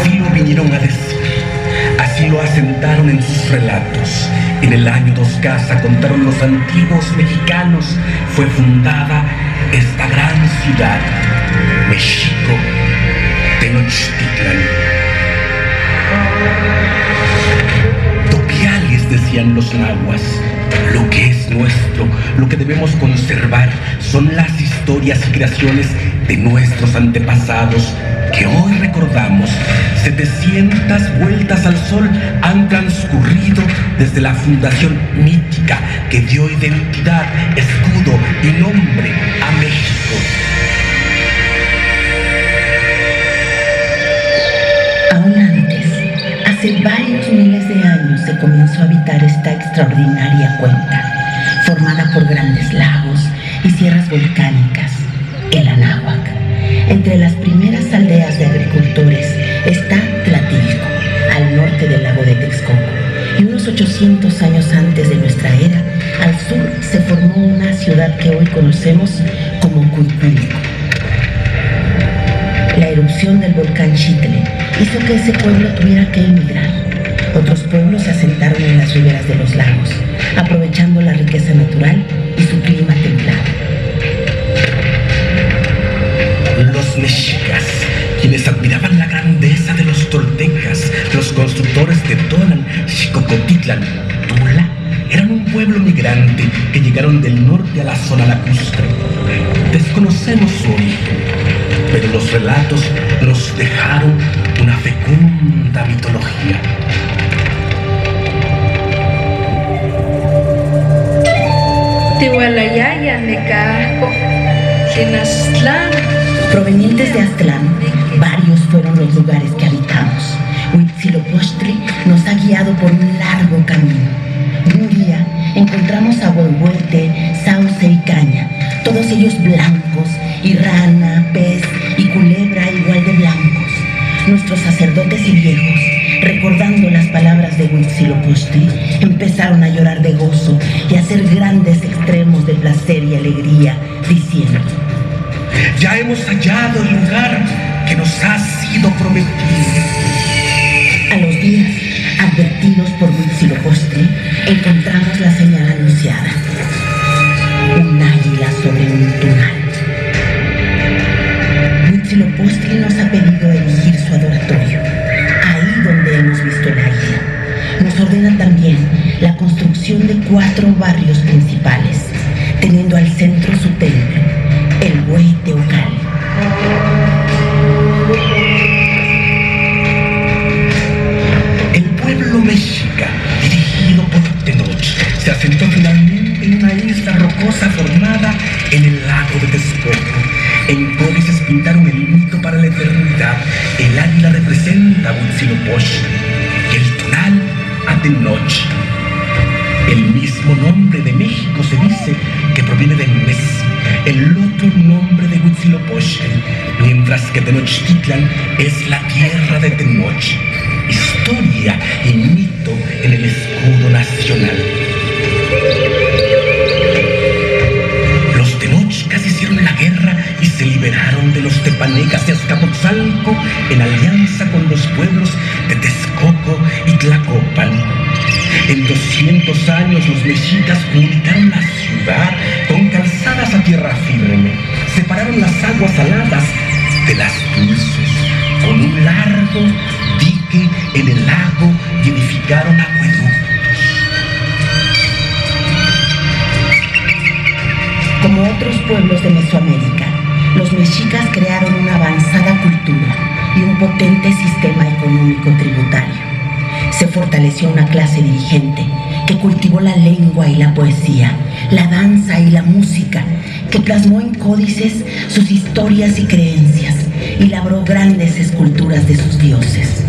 Así lo vinieron a decir, así lo asentaron en sus relatos. En el año 2000, contaron los antiguos mexicanos, fue fundada esta gran ciudad, México, Tenochtitlan. Topiales, decían los nahuas, lo que es nuestro, lo que debemos conservar, son las historias y creaciones de nuestros antepasados que hoy recordamos. 700 vueltas al sol han transcurrido desde la fundación mítica que dio identidad, escudo y nombre a México. Aún antes, hace varios miles de años se comenzó a habitar esta extraordinaria cuenca, formada por grandes lagos y sierras volcánicas, el Anáhuac. Entre las primeras aldeas de agricultores está Tlatilco, al norte del lago de Texcoco, y unos 800 años antes de nuestra era, al sur se formó una ciudad que hoy conocemos como Cuicúlico. La erupción del volcán Xitle hizo que ese pueblo tuviera que emigrar. Otros pueblos se asentaron en las riberas de los lagos, aprovechando la riqueza natural y su clima templado. Los mexicas, quienes admiraban la grandeza de los toltecas, los constructores de Tonan, Xicocotitlan, Tula, eran un pueblo migrante que llegaron del norte a la zona lacustre. Desconocemos su origen, pero los relatos nos dejaron una fecunda mitología. Tihualayaya, Necaco, Tenochtitlán. Provenientes de Aztlán, varios fueron los lugares que habitamos. Huitzilopochtli nos ha guiado por un largo camino. Un día encontramos a Huehuete, Sauce y Caña, todos ellos blancos, y rana, pez y culebra igual de blancos. Nuestros sacerdotes y viejos, recordando las palabras de Huitzilopochtli, empezaron a llorar de gozo y a hacer grandes extremos de placer y alegría, diciendo: ya hemos hallado el lugar que nos ha sido prometido. A los días, advertidos por Huitzilopochtli, encontramos la señal anunciada: un águila sobre un tunal. Huitzilopochtli nos ha pedido erigir su adoratorio, ahí donde hemos visto el águila. Nos ordena también la construcción de 4 barrios principales, teniendo al centro su templo, el Hueyteocal. El pueblo mexica, dirigido por Tenoch, se asentó finalmente en una isla rocosa formada en el lago de Texcoco. En códices pintaron el mito para la eternidad. El águila representa a Huitzilopochtli y el tunal a Tenoch. El mismo nombre de México se dice que proviene de Mes, el otro nombre de Huitzilopochtli, mientras que Tenochtitlan es la tierra de Tenoch, historia y mito en el escudo nacional. Los tenochcas hicieron la guerra y se liberaron de los tepanecas de Azcapotzalco en alianza con los pueblos de Texcoco y Tlacopan. En 200 años los mexicas comunicaron la ciudad con calzadas a tierra firme, separaron las aguas saladas de las dulces con un largo dique en el lago y edificaron acueductos. Como otros pueblos de Mesoamérica, los mexicas crearon una avanzada cultura y un potente sistema económico tributario. Se fortaleció una clase dirigente que cultivó la lengua y la poesía, la danza y la música, que plasmó en códices sus historias y creencias y labró grandes esculturas de sus dioses.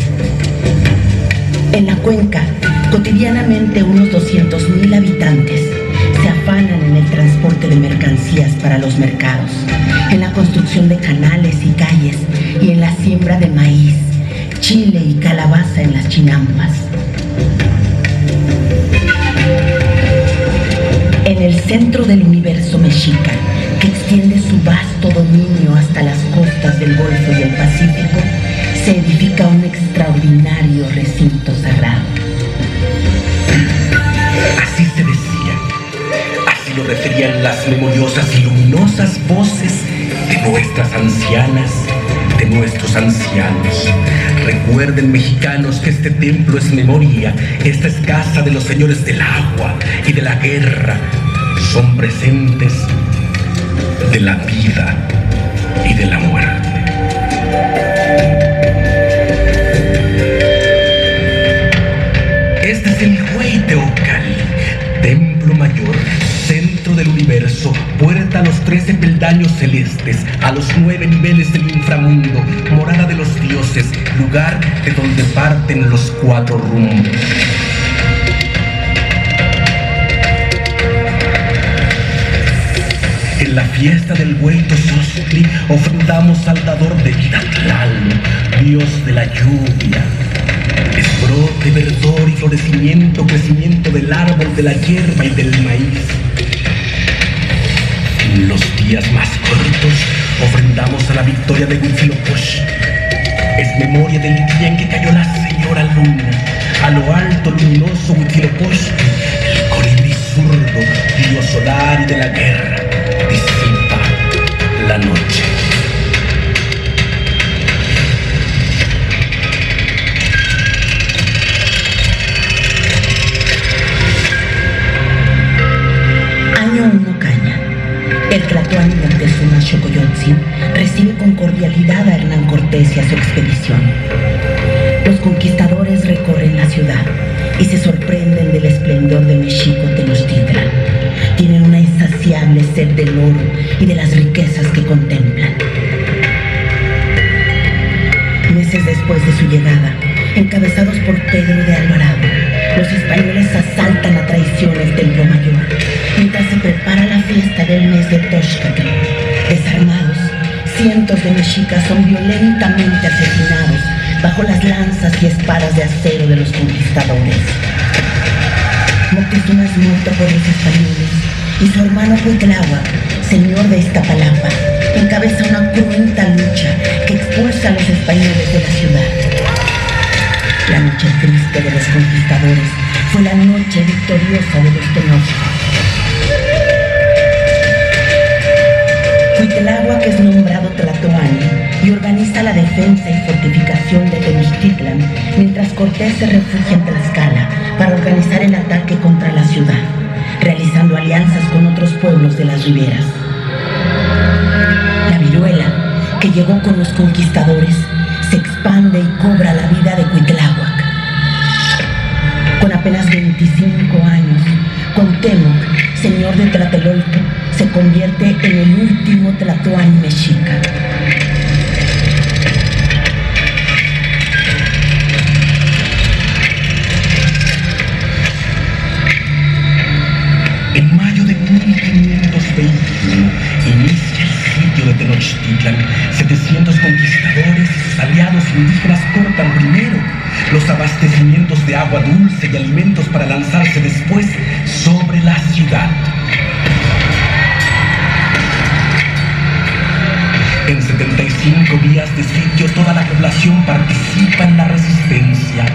En la cuenca, cotidianamente unos 200,000 habitantes se afanan en el transporte de mercancías para los mercados, en la construcción de canales y calles y en la siembra de maíz, chile y calabaza en las chinampas. En el centro del universo mexica, que extiende su vasto dominio hasta las costas del Golfo y el Pacífico, se edifica un extraordinario recinto sagrado. Así se decía, así lo referían las memoriosas y luminosas voces de nuestras ancianas, de nuestros ancianos. Recuerden, mexicanos, que este templo es memoria, esta es casa de los señores del agua y de la guerra. Son presentes de la vida y de la muerte. Este es el Hueyteocal, templo mayor, centro del universo, puerta a los 13 peldaños celestes, a los 9 niveles del inframundo, morada de los dioses, lugar de donde parten los 4 rumbos. En la fiesta del Hueytozostli ofrendamos al dador de vida Tlaloc, dios de la lluvia. Es brote, verdor y florecimiento, crecimiento del árbol, de la hierba y del maíz. En los días más cortos ofrendamos a la victoria de Huitzilopochtli. Es memoria del día en que cayó la señora luna. A lo alto, luminoso Huitzilopochtli, el colibrí zurdo, dios solar y de la guerra, disipa la noche. Año 1 Caña. El tlatoani Moctezuma Xocoyotzin recibe con cordialidad a Hernán Cortés y a su expedición. Los conquistadores recorren la ciudad y se sorprenden del esplendor de Mexico Tenochtitlan. Tienen una insaciable sed del oro y de las riquezas que contemplan. Meses después de su llegada, encabezados por Pedro de Alvarado, los españoles asaltan a traición el Templo Mayor, mientras se prepara la fiesta del mes de Toxcatl. Desarmados, cientos de mexicas son violentamente asesinados bajo las lanzas y espadas de acero de los conquistadores. Moctezuma es muerto por los españoles y su hermano Cuitláhuac, señor de Iztapalapa, encabeza una cruenta lucha que expulsa a los españoles de la ciudad. La noche triste de los conquistadores fue la noche victoriosa de los Tenochtitlan. Cuitláhuac es nombrado tlatoani y organiza la defensa y fortificación de Tenochtitlan, mientras Cortés se refugia en Tlaxcala para organizar el ataque contra la ciudad, realizando alianzas con otros pueblos de las riberas. La viruela, que llegó con los conquistadores, se expande y cobra la vida de Cuitláhuac. Con apenas 25 años, Cuauhtémoc, señor de Tlatelolco, se convierte en el último tlatoani mexica. En mayo de 1521 inicia el sitio de Tenochtitlan. 700 conquistadores y sus aliados indígenas cortan primero los abastecimientos de agua dulce y alimentos para lanzarse después sobre la ciudad. En 75 días de sitio, toda la población participa en la resistencia.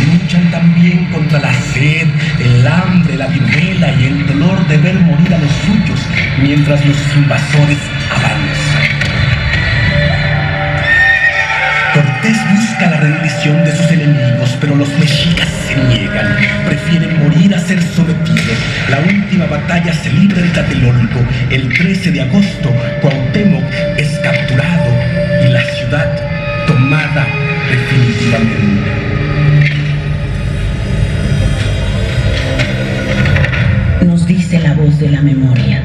Luchan también contra la sed, el hambre, la viruela y el dolor de ver morir a los suyos mientras los invasores avanzan. Cortés busca la rendición de sus enemigos, pero los mexicas se niegan. Prefieren morir a ser sometidos. La última batalla se libra en Tlatelolco. El 13 de agosto, Cuauhtémoc es capturado y la ciudad tomada definitivamente. Nos dice la voz de la memoria,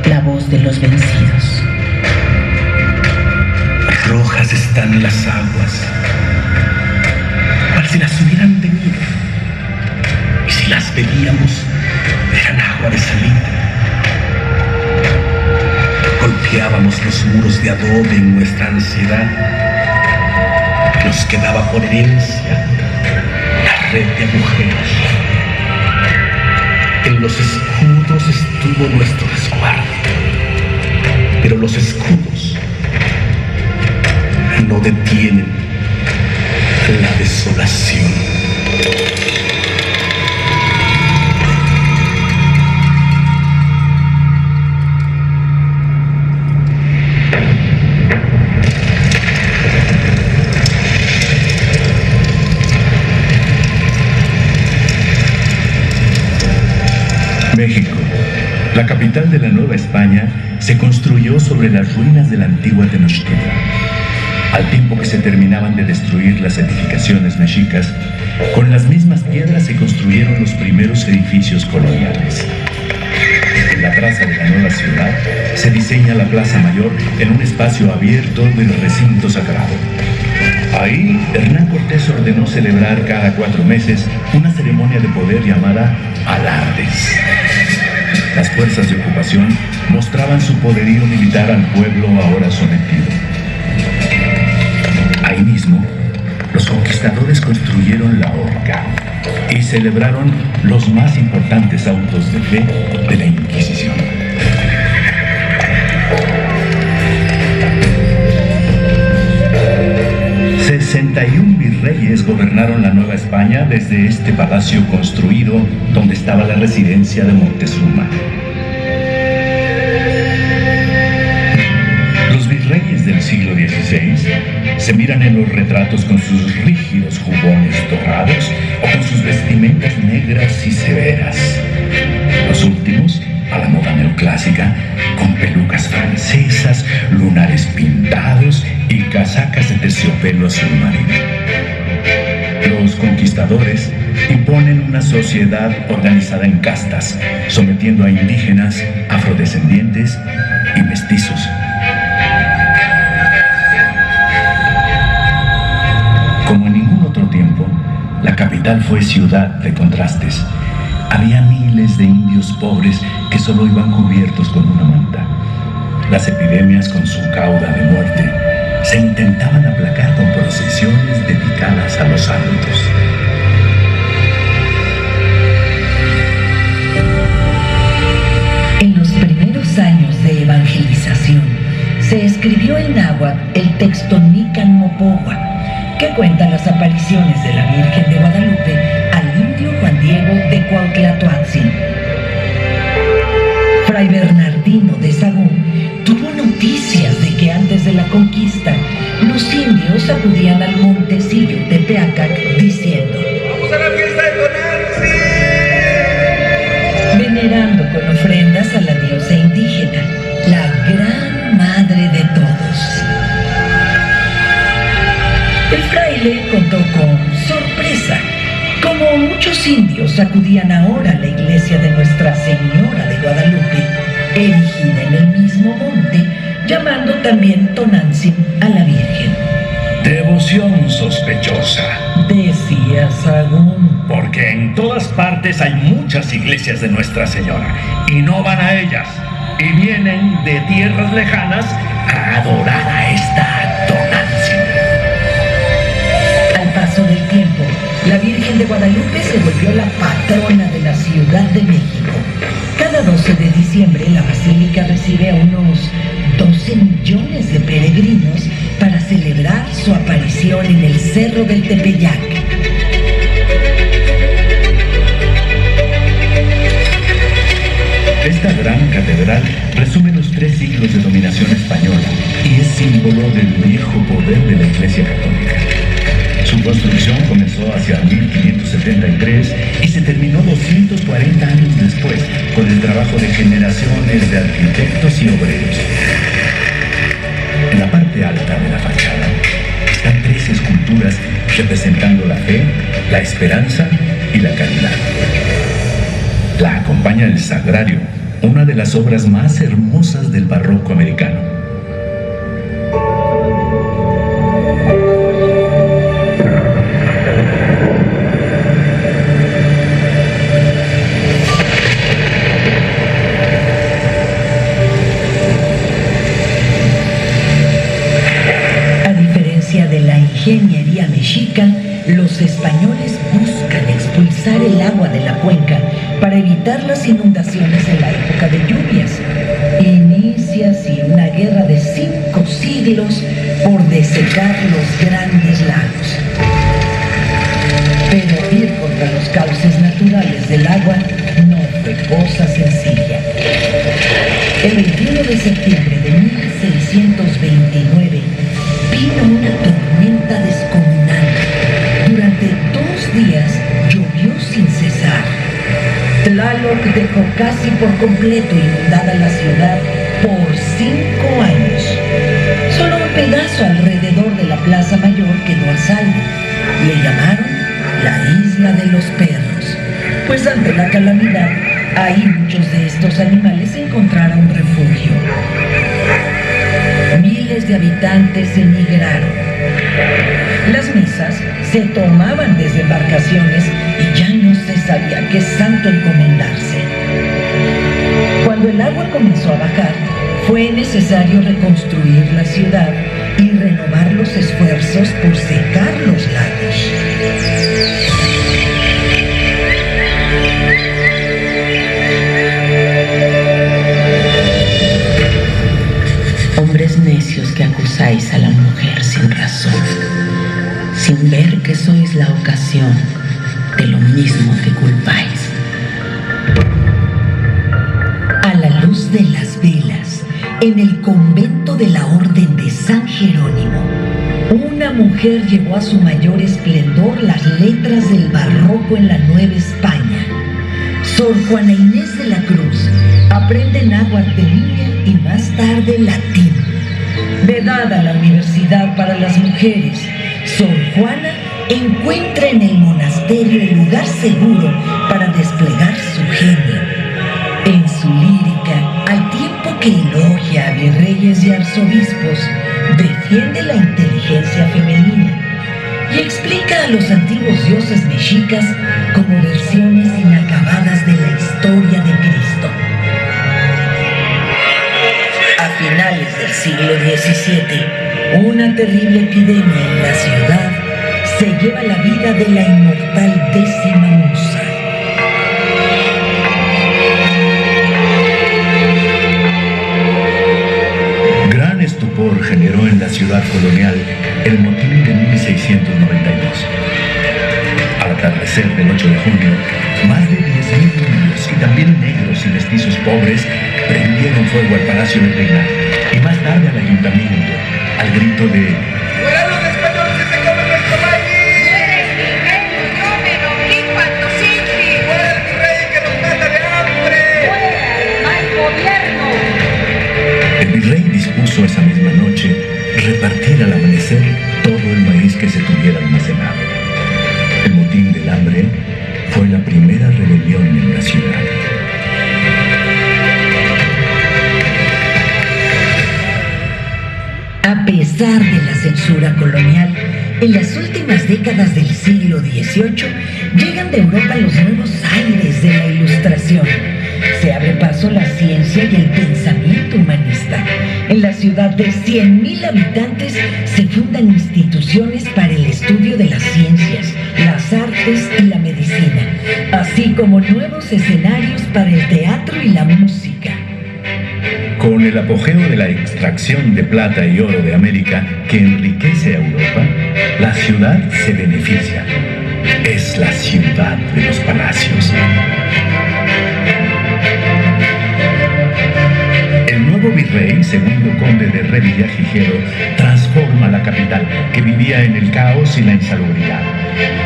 la voz de los vencidos. Rojas están las aguas, cual si las hubieran tenido, y si las bebíamos, eran agua de salida. Golpeábamos los muros de adobe en nuestra ansiedad. Nos quedaba por herencia la red de agujeros. En los escudos estuvo nuestro resguardo, pero los escudos no detienen la desolación. México, la capital de la Nueva España, se construyó sobre las ruinas de la antigua Tenochtitlan. Al tiempo que se terminaban de destruir las edificaciones mexicas, con las mismas piedras se construyeron los primeros edificios coloniales. En la plaza de la nueva ciudad se diseña la Plaza Mayor en un espacio abierto del recinto sagrado. Ahí, Hernán Cortés ordenó celebrar cada 4 meses una ceremonia de poder llamada alardes. Las fuerzas de ocupación mostraban su poderío militar al pueblo ahora sometido. Ahí mismo, los conquistadores construyeron la horca y celebraron los más importantes autos de fe de la Inquisición. 61 virreyes gobernaron la Nueva España desde este palacio construido donde estaba la residencia de Moctezuma. Los virreyes del siglo XVI se miran en los retratos con sus rígidos jubones dorados o con sus vestimentas negras y severas. Los últimos, a la moda neoclásica, con pelucas francesas, lunares pintados y casacas de terciopelo azul marino. Los conquistadores imponen una sociedad organizada en castas, sometiendo a indígenas, afrodescendientes y mestizos. Como en ningún otro tiempo, la capital fue ciudad de contrastes. Había miles de indios pobres que solo iban cubiertos con una manta. Las epidemias, con su cauda de muerte, se intentaban aplacar con procesiones dedicadas a los santos. En los primeros años de evangelización, se escribió en náhuatl el texto Nican Mopogua, que cuenta las apariciones de la Virgen de Guadalupe al indio Juan Diego de Cuauhtlatóatzin. Fray Bernardino de Sahagún tuvo noticias de que antes de la conquista, los indios acudían al montecillo Tepeacac diciendo: ¡Vamos a la fiesta de Tonantzin! Venerando con ofrendas a la diosa indígena, la gran madre de todos. El fraile contó con sorpresa como muchos indios acudían ahora a la iglesia de Nuestra Señora de Guadalupe, erigida en el mismo monte, llamando también Tonantzin a la Virgen. Devoción sospechosa, Decía Sahagún. porque en todas partes hay muchas iglesias de Nuestra Señora y no van a ellas, y vienen de tierras lejanas a adorar a esta Tonantzin. Al paso del tiempo, la Virgen de Guadalupe se volvió la patrona de la Ciudad de México. Cada 12 de diciembre la basílica recibe a unos 12 millones de peregrinos para celebrar su aparición en el Cerro del Tepeyac. Esta gran catedral resume los 3 siglos de dominación española y es símbolo del viejo poder de la Iglesia Católica. Su construcción comenzó hacia 1573 y se terminó 240 años después con el trabajo de generaciones de arquitectos y obreros. En la parte alta de la fachada están 3 esculturas representando la fe, la esperanza y la caridad. La acompaña el Sagrario, una de las obras más hermosas del barroco americano. A diferencia de la ingeniería mexica, los españoles buscan expulsar el agua de la cuenca para evitar las inundaciones en la época de lluvias. Inicia así una guerra de 5 siglos por desecar los grandes lagos. naturales del agua no fue cosa sencilla. El 21 de septiembre de 1629 vino una tormenta descomunal. Durante 2 días llovió sin cesar. Tlaloc dejó casi por completo inundada la ciudad por 5 años. Solo un pedazo alrededor de la Plaza Mayor quedó a salvo. Le llamaron la Isla de los Perros, pues ante la calamidad, ahí muchos de estos animales encontraron refugio. Miles de habitantes emigraron. Las misas se tomaban desde embarcaciones y ya no se sabía qué santo encomendarse. Cuando el agua comenzó a bajar, fue necesario reconstruir la ciudad y renovar los esfuerzos por secar los lagos. Hombres necios que acusáis a la mujer sin razón, sin ver que sois la ocasión de lo mismo que culpáis. A la luz de las velas, en el convento de la Orden de San Jerónimo, una mujer llevó a su mayor esplendor las letras del barroco en la Nueva España. Sor Juana Inés de la Cruz aprende náhuatl de niña y más tarde latín. Vedada la universidad para las mujeres, Sor Juana encuentra en el monasterio el lugar seguro para desplegar su genio. En su lírica, al tiempo que elogia a virreyes y arzobispos, defiende la inteligencia femenina y explica a los antiguos dioses mexicas como versiones inacabadas de la historia de Cristo. A finales del siglo XVII, una terrible epidemia en la ciudad se lleva la vida de la inmortal Décima Musa. Gran estupor generó en la ciudad colonial el motín de 1692. Al atardecer del 8 de junio, más de 10.000 indios y también negros y mestizos pobres prendieron fuego al Palacio del Reina y más tarde al ayuntamiento, al grito de ¡Fuera los españoles que se comen nuestro maíz! ¡Fuera el virrey que nos mata de hambre! El virrey dispuso esa misma noche repartir al amanecer todo el maíz que se tuviera almacenado. El motín del hambre fue la primera rebelión en la ciudad. A pesar de la censura colonial, en las últimas décadas del siglo XVIII llegan de Europa los nuevos aires de la Ilustración. Se abre paso la ciencia y el pensamiento humanista. En la ciudad de 100.000 habitantes se fundan instituciones para el estudio de las ciencias, las artes y la medicina, así como nuevos escenarios para el teatro y la música. Con el apogeo de la extracción de plata y oro de América que enriquece a Europa, la ciudad se beneficia. Es la ciudad de los palacios. El nuevo virrey, segundo conde de Revillagigedo, transforma la capital, que vivía en el caos y la insalubridad.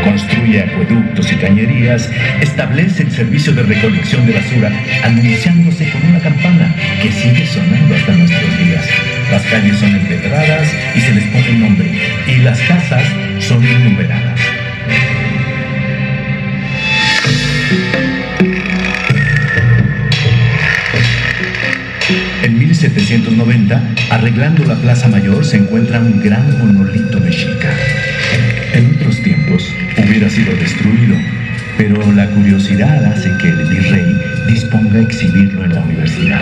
Construye acueductos y cañerías, establece el servicio de recolección de basura, anunciándose con una campana que sigue sonando hasta nuestros días. Las calles son empedradas y se les pone nombre, y las casas son numeradas. En 1790, arreglando la Plaza Mayor, se encuentra un gran monolito mexica. En otros tiempos hubiera sido destruido, pero la curiosidad hace que el virrey disponga exhibirlo en la universidad.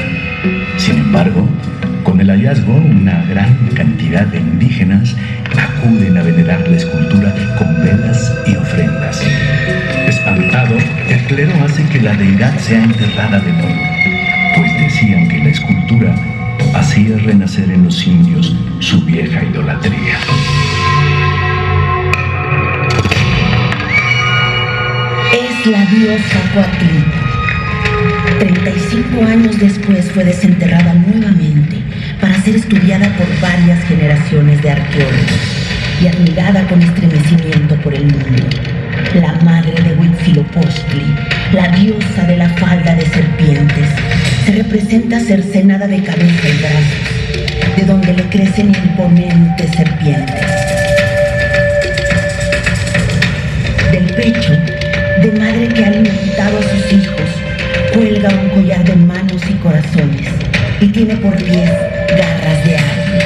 Sin embargo, con el hallazgo, una gran cantidad de indígenas acuden a venerar la escultura con velas y ofrendas. Espantado, el clero hace que la deidad sea enterrada de nuevo, pues decían que la escultura hacía renacer en los indios su vieja idolatría. Es la diosa Coatlicue. 35 años después fue desenterrada nuevamente para ser estudiada por varias generaciones de arqueólogos y admirada con estremecimiento por el mundo. La madre de Huitzilopochtli, la diosa de la falda de serpientes, se representa cercenada de cabeza y brazos, de donde le crecen imponentes serpientes. Del pecho, de madre que ha alimentado a sus hijos, cuelga un collar de manos y corazones y tiene por pies garras de águila.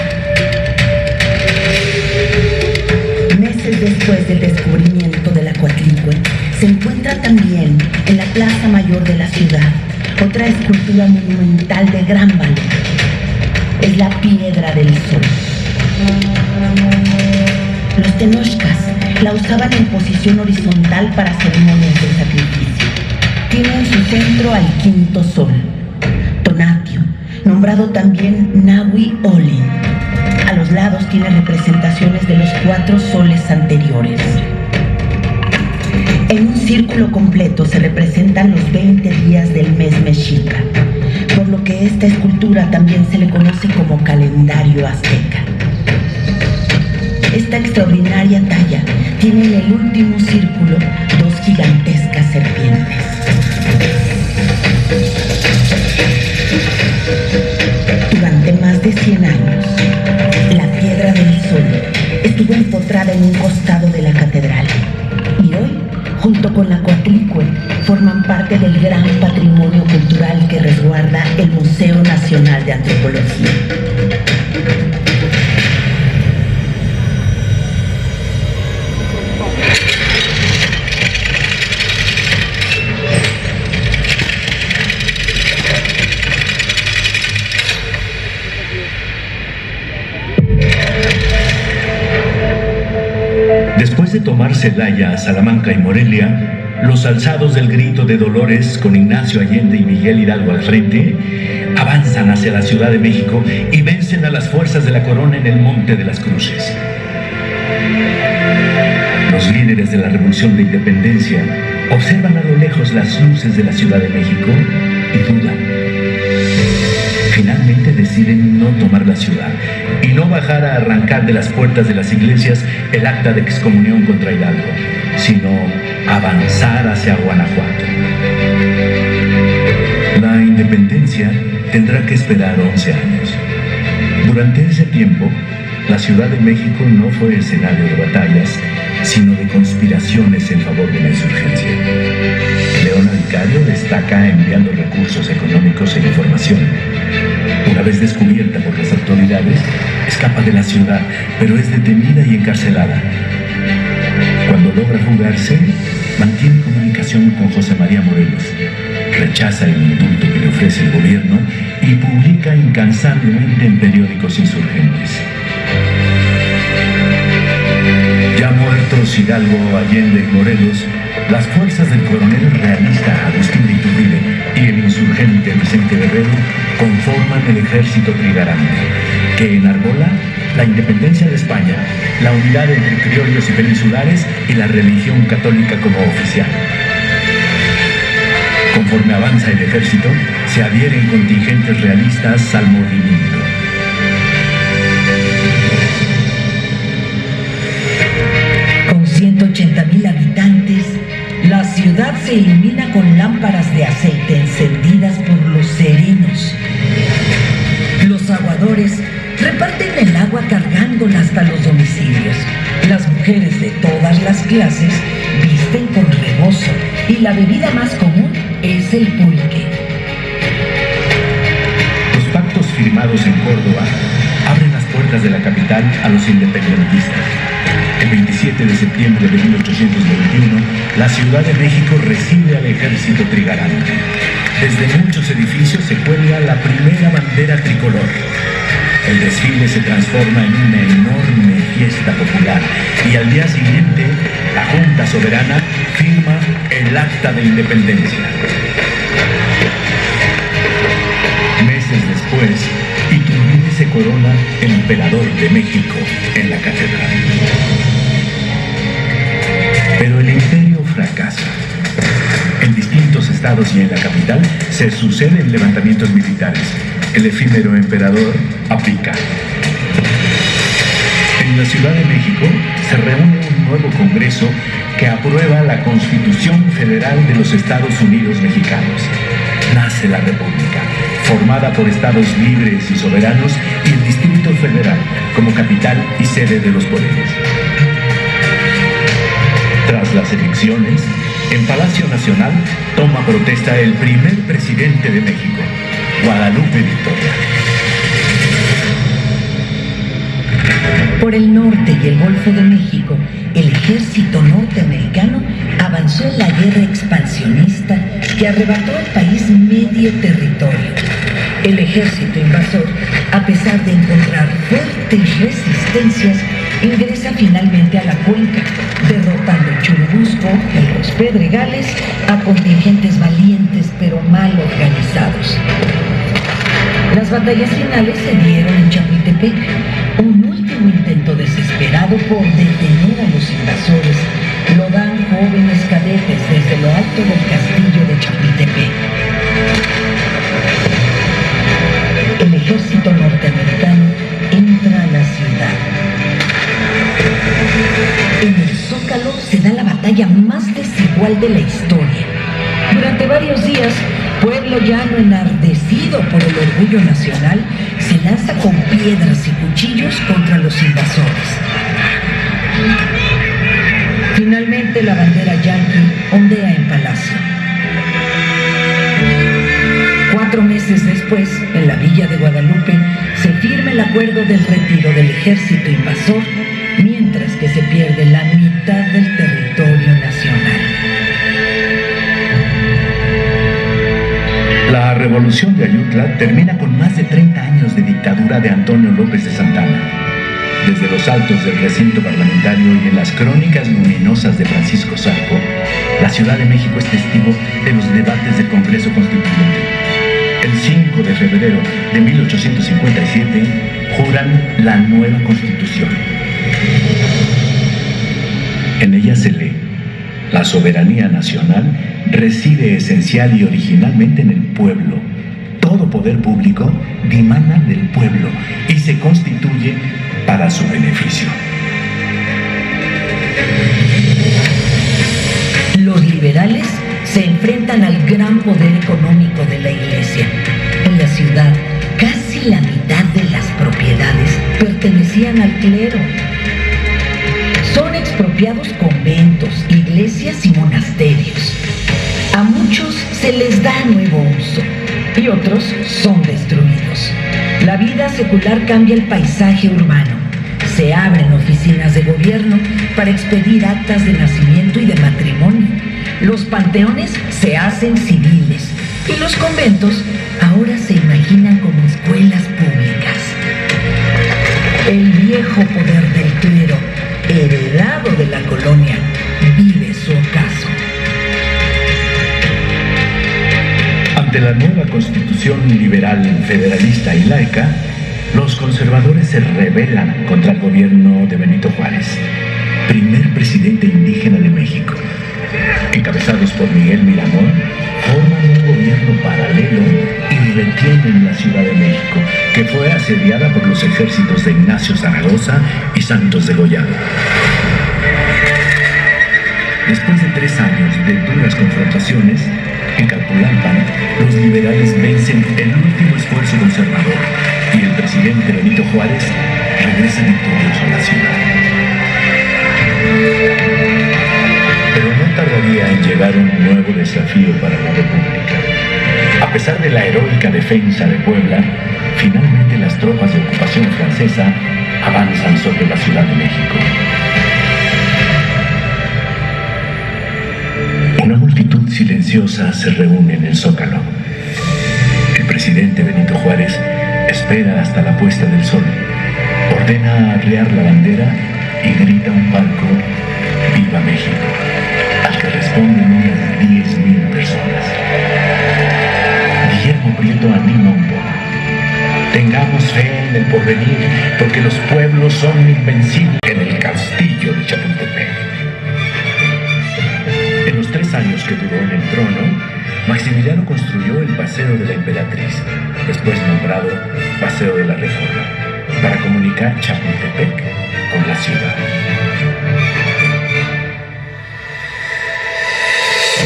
Meses después del descubrimiento de la Coatlicue, se encuentra también en la plaza mayor de la ciudad otra escultura monumental de gran valor. Es la Piedra del Sol. Los tenochcas la usaban en posición horizontal para ceremonias de sacrificio. Tiene en su centro al quinto sol, Tonatiuh, nombrado también Nahui Olin. A los lados tiene representaciones de los 4 soles anteriores. En un círculo completo se representan los 20 días del mes mexica, por lo que esta escultura también se le conoce como calendario azteca. Esta extraordinaria talla tiene en el último círculo 2 gigantescas serpientes. Durante más de 100 años, la Piedra del Sol estuvo empotrada en un costado de la catedral y hoy, junto con la Coatlicue, forman parte del gran patrimonio cultural que resguarda el Museo Nacional de Antropología. Después de tomar Celaya, Salamanca y Morelia, los alzados del Grito de Dolores, con Ignacio Allende y Miguel Hidalgo al frente, avanzan hacia la Ciudad de México y vencen a las fuerzas de la corona en el Monte de las Cruces. Los líderes de la Revolución de Independencia observan a lo lejos las luces de la Ciudad de México y dudan. Finalmente deciden no tomar la ciudad y no bajar a arrancar de las puertas de las iglesias el acta de excomunión contra Hidalgo, sino avanzar hacia Guanajuato. La independencia tendrá que esperar 11 años. Durante ese tiempo, la Ciudad de México no fue escenario de batallas, sino de conspiraciones en favor de la insurgencia. Leona Vicario destaca enviando recursos económicos e información. Una vez descubierta por las autoridades, escapa de la ciudad, pero es detenida y encarcelada. Cuando logra fugarse, mantiene comunicación con José María Morelos, rechaza el indulto que le ofrece el gobierno y publica incansablemente en periódicos insurgentes. Ya muertos Hidalgo, Allende y Morelos, las fuerzas del coronel realista Agustín de Iturbide y el insurgente Vicente Guerrero conforman el ejército trigarante, que enarbola la independencia de España, la unidad entre criollos y peninsulares y la religión católica como oficial. Conforme avanza el ejército, se adhieren contingentes realistas al movimiento. Con 180,000 habitantes, la ciudad se ilumina con lámparas de aceite encendidas por los serenos. Los aguadores reparten el agua cargándola hasta los domicilios. Las mujeres de todas las clases visten con rebozo y la bebida más común es el pulque. Los pactos firmados en Córdoba abren las puertas de la capital a los independentistas. El 27 de septiembre de 1821, la Ciudad de México recibe al ejército trigarante. Desde muchos edificios se cuelga la primera bandera tricolor. El desfile se transforma en una enorme fiesta popular y al día siguiente, la Junta Soberana firma el Acta de Independencia. Meses después, Iturbide se corona emperador de México en la catedral. Pero el imperio fracasa. estados y en la capital se suceden levantamientos militares. El efímero emperador abdica. En la Ciudad de México se reúne un nuevo Congreso que aprueba la Constitución Federal de los Estados Unidos Mexicanos. Nace la República, formada por estados libres y soberanos, y el Distrito Federal como capital y sede de los poderes. Tras las elecciones, en Palacio Nacional toma protesta el primer presidente de México, Guadalupe Victoria. Por el norte y el Golfo de México, el ejército norteamericano avanzó en la guerra expansionista que arrebató al país medio territorio. El ejército invasor, a pesar de encontrar fuertes resistencias, ingresa finalmente a la cuenca, derrotando en Churubusco y en los Pedregales a contingentes valientes pero mal organizados. Las batallas finales se dieron en Chapultepec, un último intento desesperado por detener a los invasores. Lo dan jóvenes cadetes desde lo alto del castillo de Chapultepec. El ejército norteamericano entra a la ciudad. En el Zócalo se da la batalla más desigual de la historia. Durante varios días, pueblo llano enardecido por el orgullo nacional se lanza con piedras y cuchillos contra los invasores. Finalmente la bandera yanqui ondea en Palacio. 4 meses después, en la villa de Guadalupe, se firma el acuerdo del retiro del ejército invasor, mientras que se pierde la mitad del territorio nacional. La revolución de Ayutla termina con más de 30 años de dictadura de Antonio López de Santana. Desde los altos del recinto parlamentario y en las crónicas luminosas de Francisco Zarco, la Ciudad de México es testigo de los debates del Congreso Constituyente. El 5 de febrero de 1857 juran la nueva Constitución. En ella se lee: la soberanía nacional reside esencial y originalmente en el pueblo. Todo poder público dimana del pueblo y se constituye para su beneficio. Los liberales se enfrentan al gran poder económico de la Iglesia. En la ciudad, casi la mitad de las propiedades pertenecían al clero. Son expropiados conventos, iglesias y monasterios. A muchos se les da nuevo uso y otros son destruidos. La vida secular cambia el paisaje urbano. Se abren oficinas de gobierno para expedir actas de nacimiento y de matrimonio. Los panteones se hacen civiles y los conventos ahora se imaginan como escuelas públicas. El viejo poder del clero, heredado de la colonia, vive su ocaso. Ante la nueva Constitución liberal, federalista y laica, los conservadores se rebelan contra el gobierno de Benito Juárez, primer presidente indígena de México. Encabezados por Miguel Miramón, forman un gobierno paralelo y retienen la Ciudad de México, que fue asediada por los ejércitos de Ignacio Zaragoza y Santos Degollado. Después de 3 años de duras confrontaciones, en Calpulalpan, los liberales vencen el último esfuerzo conservador y el presidente Benito Juárez regresa victorioso a la ciudad. Pero no tardaría en llegar un nuevo desafío para la República. A pesar de la heroica defensa de Puebla, finalmente las tropas de ocupación francesa avanzan sobre la Ciudad de México. Una multitud silenciosa se reúne en el Zócalo. El presidente Benito Juárez espera hasta la puesta del sol, ordena arriar la bandera y grita un palco: ¡Viva México!, al que responden unas 10,000 personas. Guillermo Prieto anima un poco: tengamos fe en el porvenir, porque los pueblos son invencibles. En el castillo de Chapultepec. En los 3 años que duró en el trono, Maximiliano construyó el Paseo de la Emperatriz, después nombrado Paseo de la Reforma, para comunicar Chapultepec con la ciudad.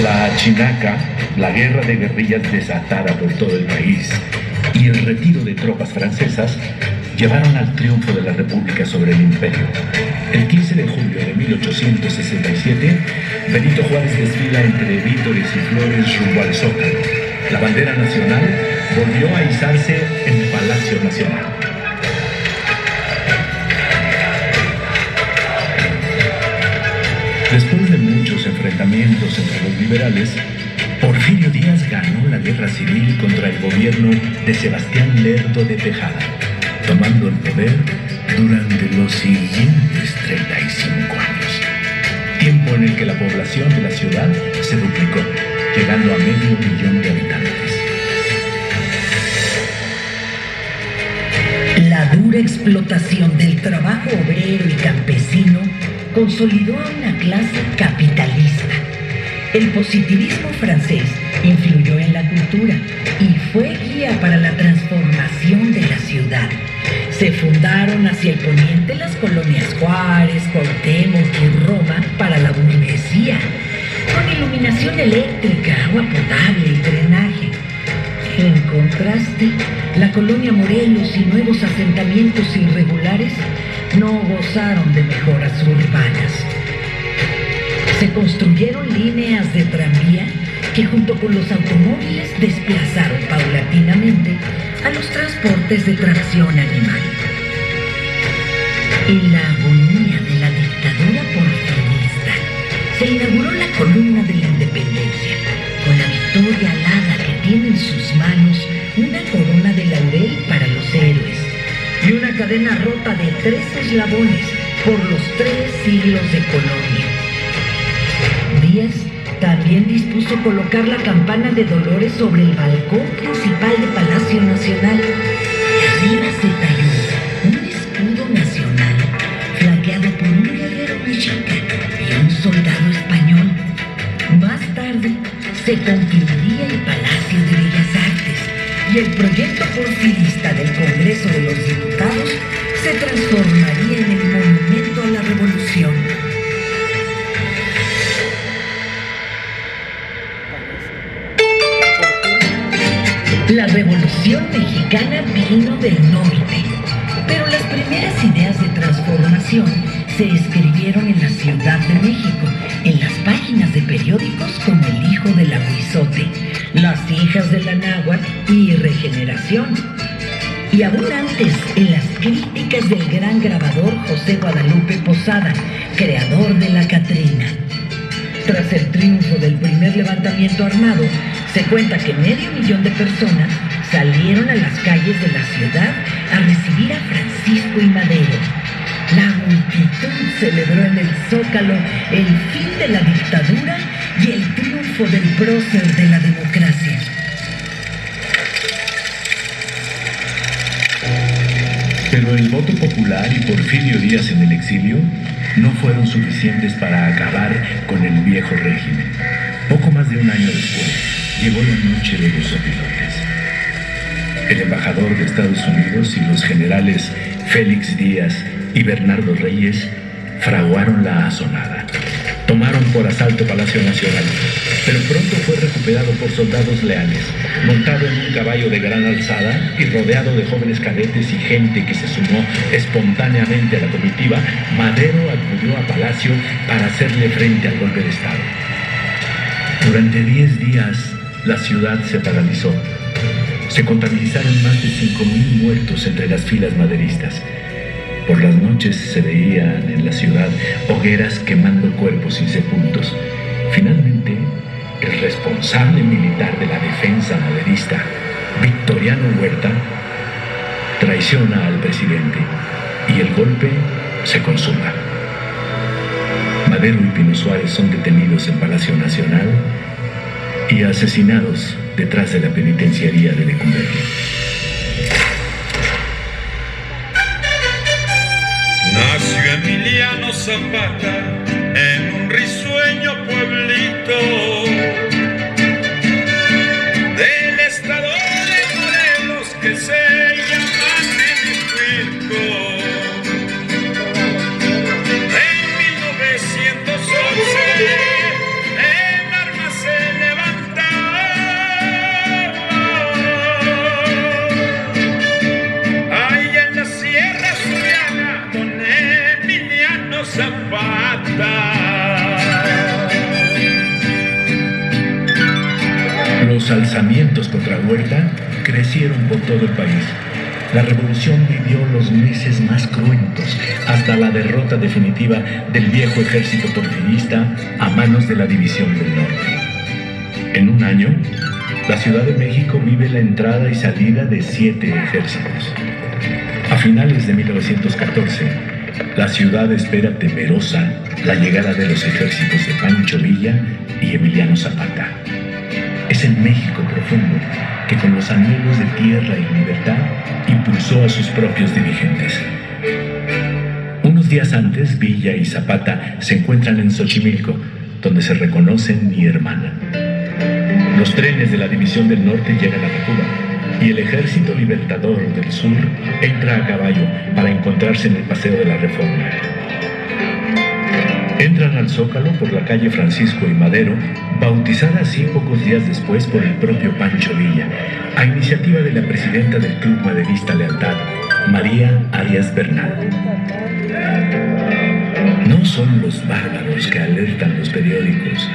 La Chinaca, la guerra de guerrillas desatada por todo el país y el retiro de tropas francesas llevaron al triunfo de la República sobre el Imperio. El 15 de julio de 1867, Benito Juárez desfila entre vítores y flores rumbo al Zócalo. La bandera nacional volvió a izarse en Palacio Nacional. Después de muchos enfrentamientos entre los liberales, Porfirio Díaz ganó la guerra civil contra el gobierno de Sebastián Lerdo de Tejada, tomando el poder durante los siguientes 35 años, tiempo en el que la población de la ciudad se duplicó, llegando a 500,000 de habitantes. La dura explotación del trabajo obrero y campesino consolidó a una clase capitalista. El positivismo francés influyó en la cultura y fue guía para la transformación de la ciudad. Se fundaron hacia el poniente las colonias Juárez, Cuauhtémoc y Roma para la burguesía, con iluminación eléctrica, agua potable y drenaje. En contraste, la colonia Morelos y nuevos asentamientos irregulares no gozaron de mejoras urbanas. Se construyeron líneas de tranvía que junto con los automóviles desplazaron paulatinamente a los transportes de tracción animal. En la agonía de la dictadura porfirista, se inauguró la columna de la Independencia, con la victoria alada que tiene en sus manos una corona de laurel para los héroes y una cadena rota de 3 eslabones por los 3 siglos de colonia. Díaz también dispuso colocar la campana de Dolores sobre el balcón principal de Palacio Nacional. Arriba se talló un escudo nacional flanqueado por un guerrero mexica y un soldado español. Más tarde se concluiría el Palacio de Bellas Artes y el proyecto porfirista del Congreso de los Diputados se transformaría en el Monumento a la Revolución. La Revolución Mexicana vino del norte, pero las primeras ideas de transformación se escribieron en la Ciudad de México, en las páginas de periódicos como El Hijo del Aguizote, Las Hijas de la Náhuatl y Regeneración. Y aún antes, en las críticas del gran grabador José Guadalupe Posada, creador de La Catrina. Tras el triunfo del primer levantamiento armado, se cuenta que 500,000 de personas salieron a las calles de la ciudad a recibir a Francisco y Madero. La multitud celebró en el Zócalo el fin de la dictadura y el triunfo del prócer de la democracia. Pero el voto popular y Porfirio Díaz en el exilio no fueron suficientes para acabar con el viejo régimen. Poco más de un año después, llegó la noche de los sopilotes. El embajador de Estados Unidos y los generales Félix Díaz y Bernardo Reyes fraguaron la asonada. Tomaron por asalto Palacio Nacional, pero pronto fue recuperado por soldados leales. Montado en un caballo de gran alzada y rodeado de jóvenes cadetes y gente que se sumó espontáneamente a la comitiva, Madero acudió a Palacio para hacerle frente al golpe de Estado. Durante 10 días, la ciudad se paralizó. Se contabilizaron más de 5,000 muertos entre las filas maderistas. Por las noches se veían en la ciudad hogueras quemando cuerpos insepultos. Finalmente, el responsable militar de la defensa maderista, Victoriano Huerta, traiciona al presidente y el golpe se consuma. Madero y Pino Suárez son detenidos en Palacio Nacional y asesinados detrás de la penitenciaría de Lecumberri. Nació Emiliano Zapata en un risueño pueblito Los alzamientos contra Huerta crecieron por todo el país. La revolución vivió los meses más cruentos, hasta la derrota definitiva del viejo ejército porfirista a manos de la División del Norte. En un año, la Ciudad de México vive la entrada y salida de 7 ejércitos. A finales de 1914, la ciudad espera temerosa la llegada de los ejércitos de Pancho Villa y Emiliano Zapata. Es el México profundo que, con los anhelos de tierra y libertad, impulsó a sus propios dirigentes. Unos días antes, Villa y Zapata se encuentran en Xochimilco, donde se reconocen y hermanan. Los trenes de la División del Norte llegan a Tacuba y el Ejército Libertador del Sur entra a caballo para encontrarse en el Paseo de la Reforma. Entran al Zócalo por la calle Francisco y Madero, bautizada así pocos días después por el propio Pancho Villa, a iniciativa de la presidenta del Club Maderista Lealtad, María Arias Bernal. No son los bárbaros que alertan los periódicos,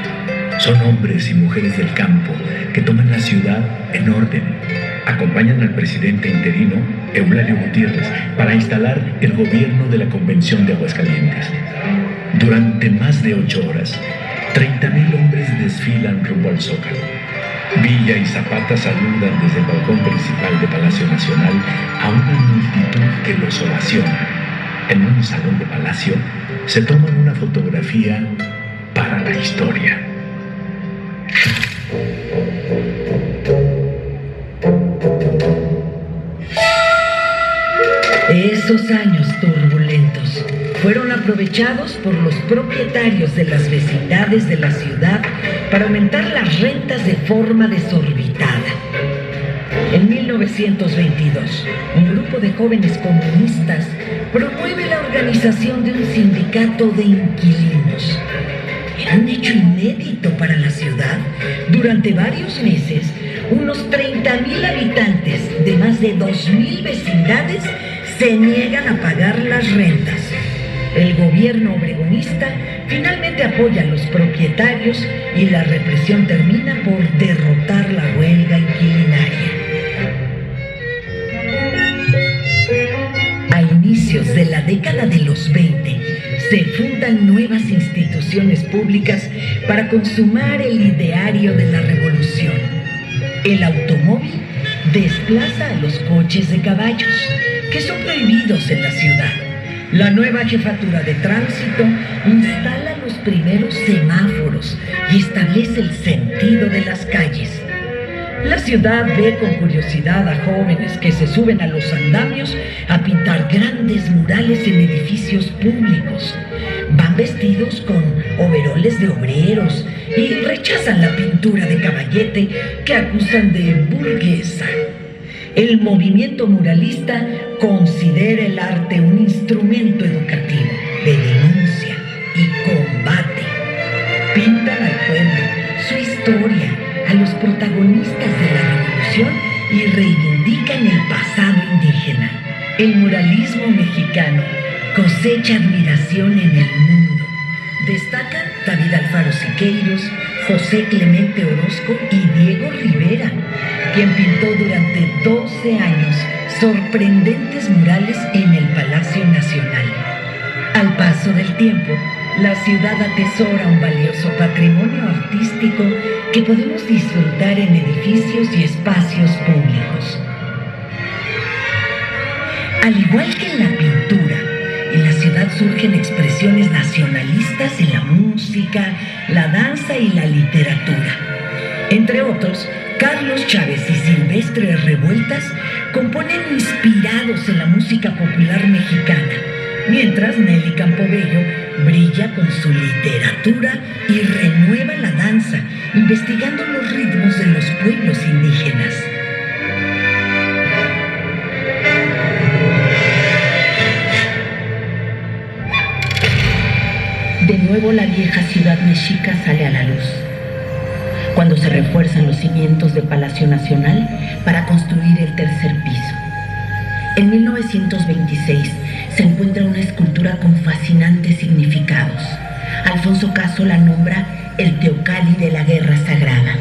son hombres y mujeres del campo que toman la ciudad en orden. Acompañan al presidente interino, Eulalio Gutiérrez, para instalar el gobierno de la Convención de Aguascalientes. Durante más de 8 horas, 30,000 hombres desfilan rumbo al Zócalo. Villa y Zapata saludan desde el balcón principal de Palacio Nacional a una multitud que los ovaciona. En un salón de palacio se toman una fotografía para la historia. Esos años turbulentos fueron aprovechados por los propietarios de las vecindades de la ciudad para aumentar las rentas de forma desorbitada. En 1922, un grupo de jóvenes comunistas promueve la organización de un sindicato de inquilinos. Era un hecho inédito para la ciudad. Durante varios meses, unos 30,000 habitantes de más de 2,000 vecindades se niegan a pagar las rentas. El gobierno obregonista finalmente apoya a los propietarios y la represión termina por derrotar la huelga inquilinaria. A inicios de la década de los 20, se fundan nuevas instituciones públicas para consumar el ideario de la revolución. El automóvil desplaza a los coches de caballos, que son prohibidos en la ciudad. La nueva jefatura de tránsito instala los primeros semáforos y establece el sentido de las calles. La ciudad ve con curiosidad a jóvenes que se suben a los andamios a pintar grandes murales en edificios públicos. Van vestidos con overoles de obreros y rechazan la pintura de caballete que acusan de burguesa. El movimiento muralista considera el arte un instrumento educativo de denuncia y combate. Pintan al pueblo, su historia, a los protagonistas de la revolución y reivindican el pasado indígena. El muralismo mexicano cosecha admiración en el mundo. Destacan David Alfaro Siqueiros, José Clemente Orozco y Diego Rivera, quien pintó durante 12 años sorprendentes murales en el Palacio Nacional. Al paso del tiempo, la ciudad atesora un valioso patrimonio artístico que podemos disfrutar en edificios y espacios públicos. Al igual que en la pintura, en la ciudad surgen expresiones nacionalistas en la música, la danza y la literatura. Entre otros, Carlos Chávez y Silvestre Revueltas componen inspirados en la música popular mexicana, mientras Nelly Campobello brilla con su literatura y renueva la danza, investigando los ritmos de los pueblos indígenas. De nuevo la vieja ciudad mexica sale a la luz, cuando se refuerzan los cimientos de Palacio Nacional para construir el tercer piso. En 1926 se encuentra una escultura con fascinantes significados. Alfonso Caso la nombra el Teocalli de la Guerra Sagrada.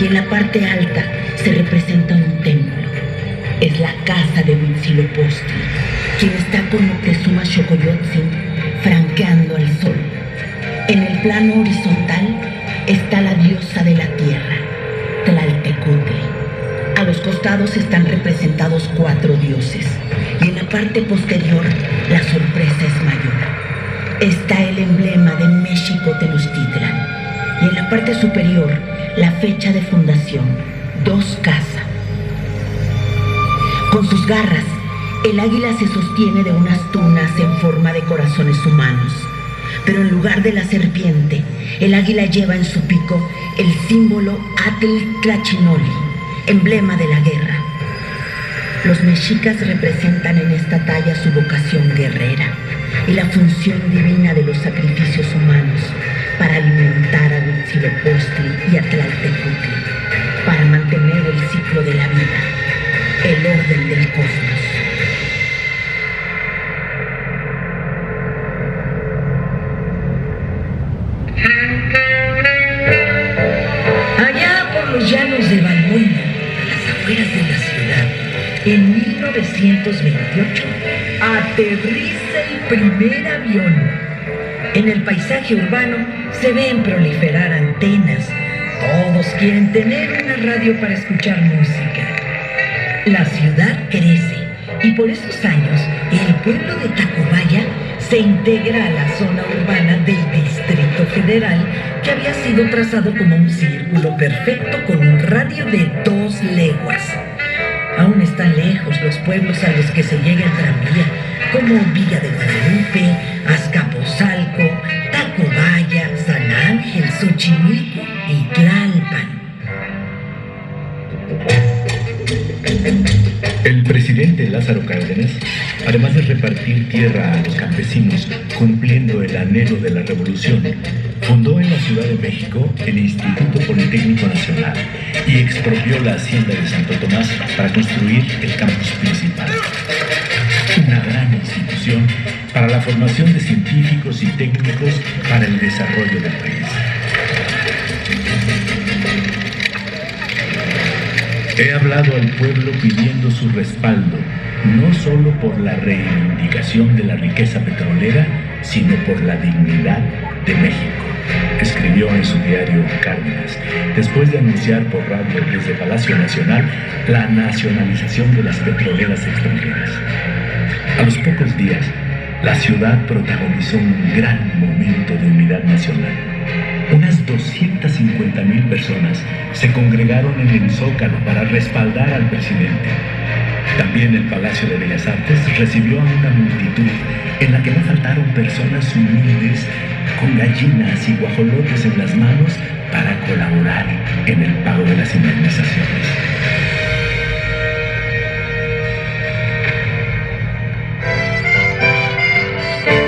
y en la parte alta se representa un templo. Es la casa de Huitzilopochtli, quien está con Moctezuma Xocoyotzin franqueando al sol. En el plano horizontal está la diosa de la tierra, Tlaltecutli. A los costados están representados 4 dioses y en la parte posterior la sorpresa es mayor. Está el emblema de México Tenochtitlan y en la parte superior la fecha de fundación, 2 Casa. Con sus garras, el águila se sostiene de unas tunas en forma de corazones humanos, pero en lugar de la serpiente, el águila lleva en su pico el símbolo Atl-Tlachinoli, emblema de la guerra. Los mexicas representan en esta talla su vocación guerrera y la función divina de los sacrificios humanos para alimentar a Huitzilopochtli y a Tlaltecutli, para mantener el ciclo de la vida, el orden del cosmos. Allá por los llanos de Balboina, a las afueras de la ciudad, en 1928, aterriza el primer avión. En el paisaje urbano se ven proliferar antenas. Todos quieren tener una radio para escuchar música. La ciudad crece y por esos años el pueblo de Tacubaya se integra a la zona urbana del Distrito Federal, que había sido trazado como un círculo perfecto con un radio de 2 leguas. Aún están lejos los pueblos a los que se llega en tranvía, como Villa de Guadalupe, Azcapotzalco, Tacubaya, San Ángel, Xochimilco y Tlalpan. El presidente Lázaro Cárdenas, además de repartir tierra a los campesinos cumpliendo el anhelo de la revolución, fundó en la Ciudad de México el Instituto Politécnico Nacional y expropió la hacienda de Santo Tomás para construir el campus principal. Una gran institución para la formación de científicos y técnicos para el desarrollo del país. He hablado al pueblo pidiendo su respaldo, no solo por la reivindicación de la riqueza petrolera, sino por la dignidad de México, escribió en su diario Cárdenas, después de anunciar por radio desde Palacio Nacional la nacionalización de las petroleras extranjeras. A los pocos días, la ciudad protagonizó un gran momento de unidad nacional. Unas 250,000 personas se congregaron en el Zócalo para respaldar al presidente. También el Palacio de Bellas Artes recibió a una multitud en la que no faltaron personas humildes con gallinas y guajolotes en las manos para colaborar en el pago de las indemnizaciones.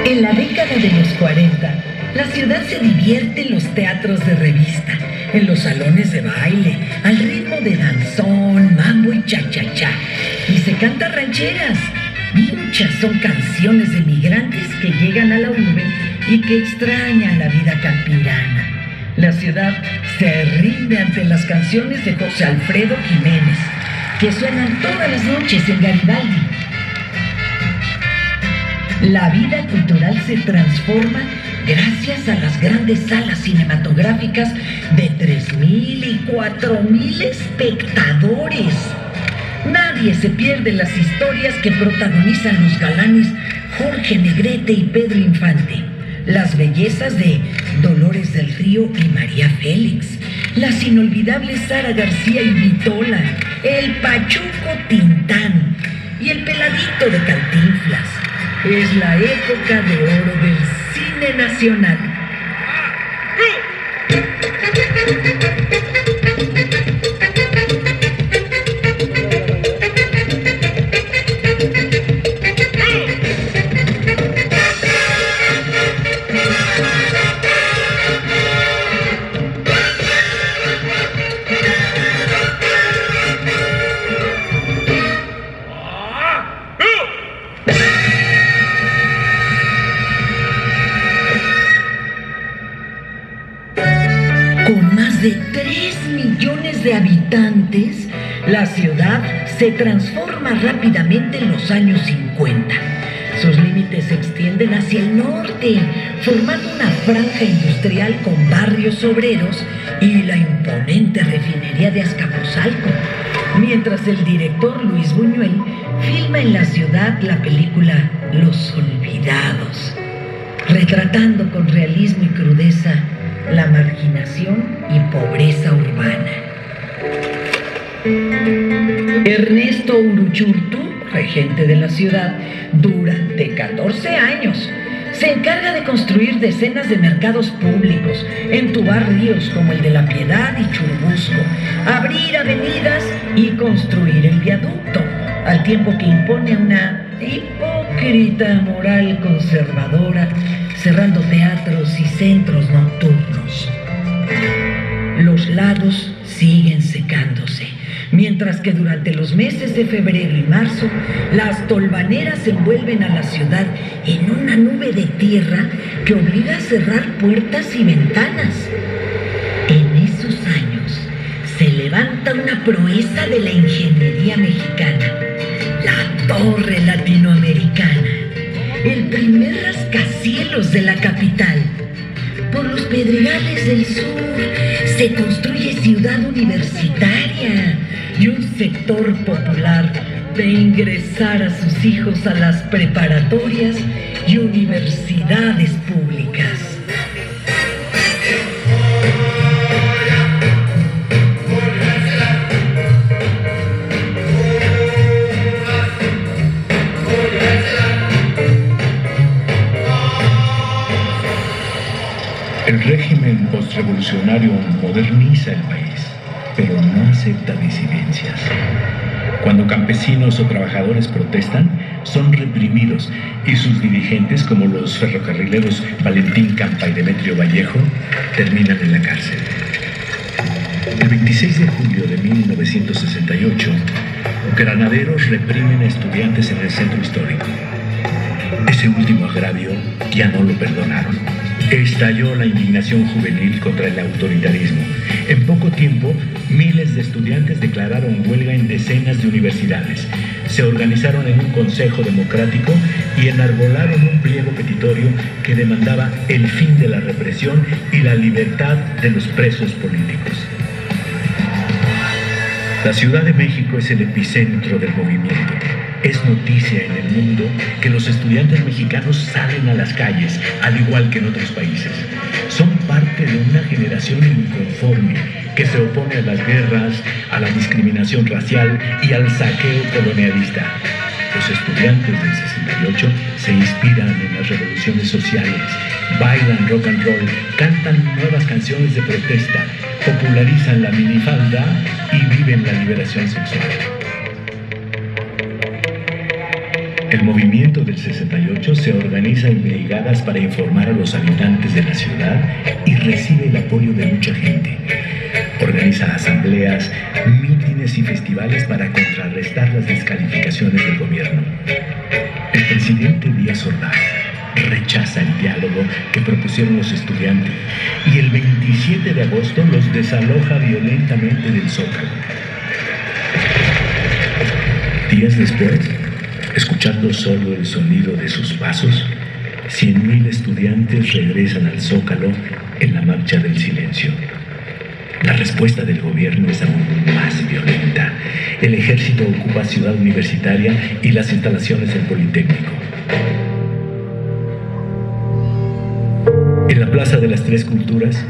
En la década de los 40, la ciudad se divierte en los teatros de revista, en los salones de baile, al ritmo de danzón, mambo y cha-cha-cha. Y se canta rancheras. Muchas son canciones de migrantes que llegan a la urbe y que extrañan la vida campirana. La ciudad se rinde ante las canciones de José Alfredo Jiménez, que suenan todas las noches en Garibaldi. La vida cultural se transforma gracias a las grandes salas cinematográficas de 3,000 y 4,000 espectadores. Nadie se pierde las historias que protagonizan los galanes Jorge Negrete y Pedro Infante, las bellezas de Dolores del Río y María Félix, las inolvidables Sara García y Vitola, el Pachuco Tintán y el Peladito de Cantinflas. Es la época de oro del cine nacional. De habitantes, la ciudad se transforma rápidamente en los años 50. Sus límites se extienden hacia el norte, formando una franja industrial con barrios obreros y la imponente refinería de Azcapotzalco, mientras el director Luis Buñuel filma en la ciudad la película Los Olvidados, retratando con realismo y crudeza la marginación y pobreza urbana. Ernesto Uruchurtu, regente de la ciudad, durante 14 años se encarga de construir decenas de mercados públicos, entubar ríos como el de La Piedad y Churubusco, abrir avenidas y construir el viaducto, al tiempo que impone una hipócrita moral conservadora, cerrando teatros y centros nocturnos. Los lagos siguen secándose, mientras que durante los meses de febrero y marzo, las tolvaneras envuelven a la ciudad en una nube de tierra que obliga a cerrar puertas y ventanas. En esos años se levanta una proeza de la ingeniería mexicana, la Torre Latinoamericana, el primer rascacielos de la capital. Por los pedregales del sur se construye Ciudad Universitaria y un sector popular de ingresar a sus hijos a las preparatorias y universidades públicas. El régimen postrevolucionario moderniza el país, pero no acepta disidencias. Cuando campesinos o trabajadores protestan, son reprimidos y sus dirigentes, como los ferrocarrileros Valentín Campa y Demetrio Vallejo, terminan en la cárcel. El 26 de julio de 1968, granaderos reprimen a estudiantes en el centro histórico. Ese último agravio ya no lo perdonaron. Estalló la indignación juvenil contra el autoritarismo. En poco tiempo, miles de estudiantes declararon huelga en decenas de universidades. Se organizaron en un consejo democrático y enarbolaron un pliego petitorio que demandaba el fin de la represión y la libertad de los presos políticos. La Ciudad de México es el epicentro del movimiento. Es noticia en el mundo que los estudiantes mexicanos salen a las calles, al igual que en otros países. Son parte de una generación inconforme que se opone a las guerras, a la discriminación racial y al saqueo colonialista. Los estudiantes del 68 se inspiran en las revoluciones sociales, bailan rock and roll, cantan nuevas canciones de protesta, popularizan la minifalda y viven la liberación sexual. El movimiento del 68 se organiza en brigadas para informar a los habitantes de la ciudad y recibe el apoyo de mucha gente. Organiza asambleas, mítines y festivales para contrarrestar las descalificaciones del gobierno. El presidente Díaz Ordaz rechaza el diálogo que propusieron los estudiantes y el 27 de agosto los desaloja violentamente del Zócalo. Días después, escuchando solo el sonido de sus pasos, 100,000 estudiantes regresan al Zócalo en la marcha del silencio. La respuesta del gobierno es aún más violenta. El ejército ocupa Ciudad Universitaria y las instalaciones del Politécnico. En la Plaza de las Tres Culturas,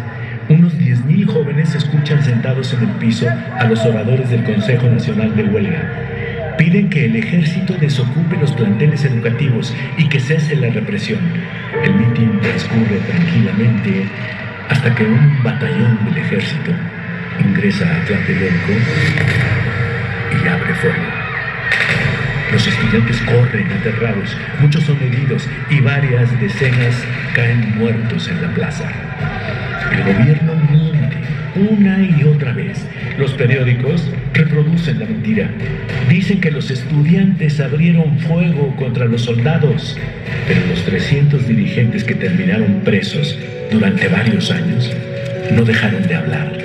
unos 10,000 jóvenes se escuchan sentados en el piso a los oradores del Consejo Nacional de Huelga. Piden que el ejército desocupe los planteles educativos y que cese la represión. El mitin transcurre tranquilamente hasta que un batallón del ejército ingresa a Tlatelolco y abre fuego. Los estudiantes corren aterrados, muchos son heridos y varias decenas caen muertos en la plaza. El gobierno miente una y otra vez. Los periódicos reproducen la mentira. Dicen que los estudiantes abrieron fuego contra los soldados, pero los 300 dirigentes que terminaron presos durante varios años no dejaron de hablar.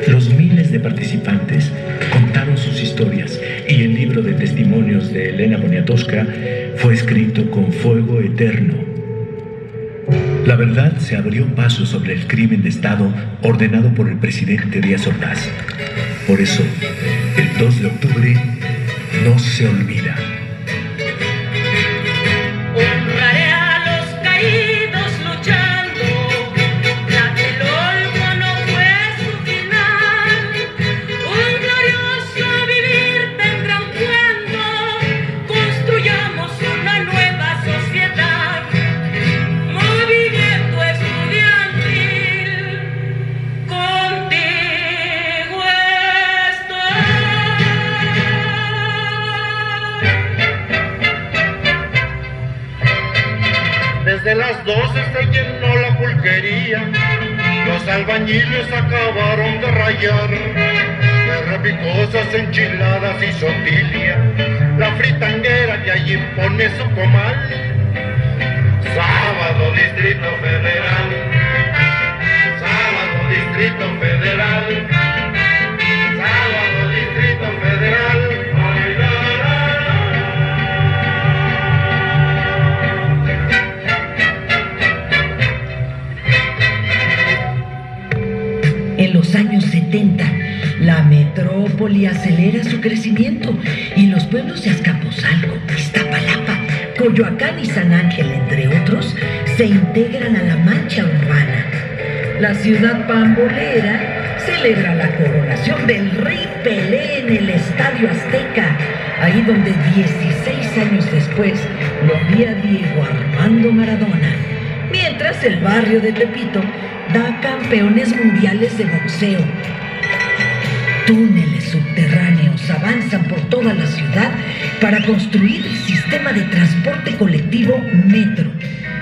Los miles miles de participantes contaron sus historias y el libro de testimonios de Elena Poniatowska fue escrito con fuego eterno. La verdad se abrió paso sobre el crimen de Estado ordenado por el presidente Díaz Ordaz. Por eso, el 2 de octubre no se olvida. Honraré a los caídos luchando, Tlatelolco no fue su final. Un glorioso vivir tendrán cuando construyamos una nueva sociedad. Movimiento estudiantil, contigo estoy. Desde las 12 se llenó la pulquería, los albañiles acabaron de rayar, de repicosas enchiladas y sotilia, la fritanguera que allí pone su comal. Sábado Distrito Federal, sábado Distrito Federal, sábado Distrito Federal. Ay, la, la, la. En los años 70, la metrópoli acelera su crecimiento y los pueblos de Azcapotzalco, Iztapalapa, Coyoacán y San Ángel, entre otros, se integran a la mancha urbana. La ciudad pambolera celebra la coronación del rey Pelé en el Estadio Azteca, ahí donde 16 años después lo haría Diego Armando Maradona, mientras el barrio de Tepito da campeones mundiales de boxeo. Túneles subterráneos avanzan por toda la ciudad para construir el sistema de transporte colectivo Metro,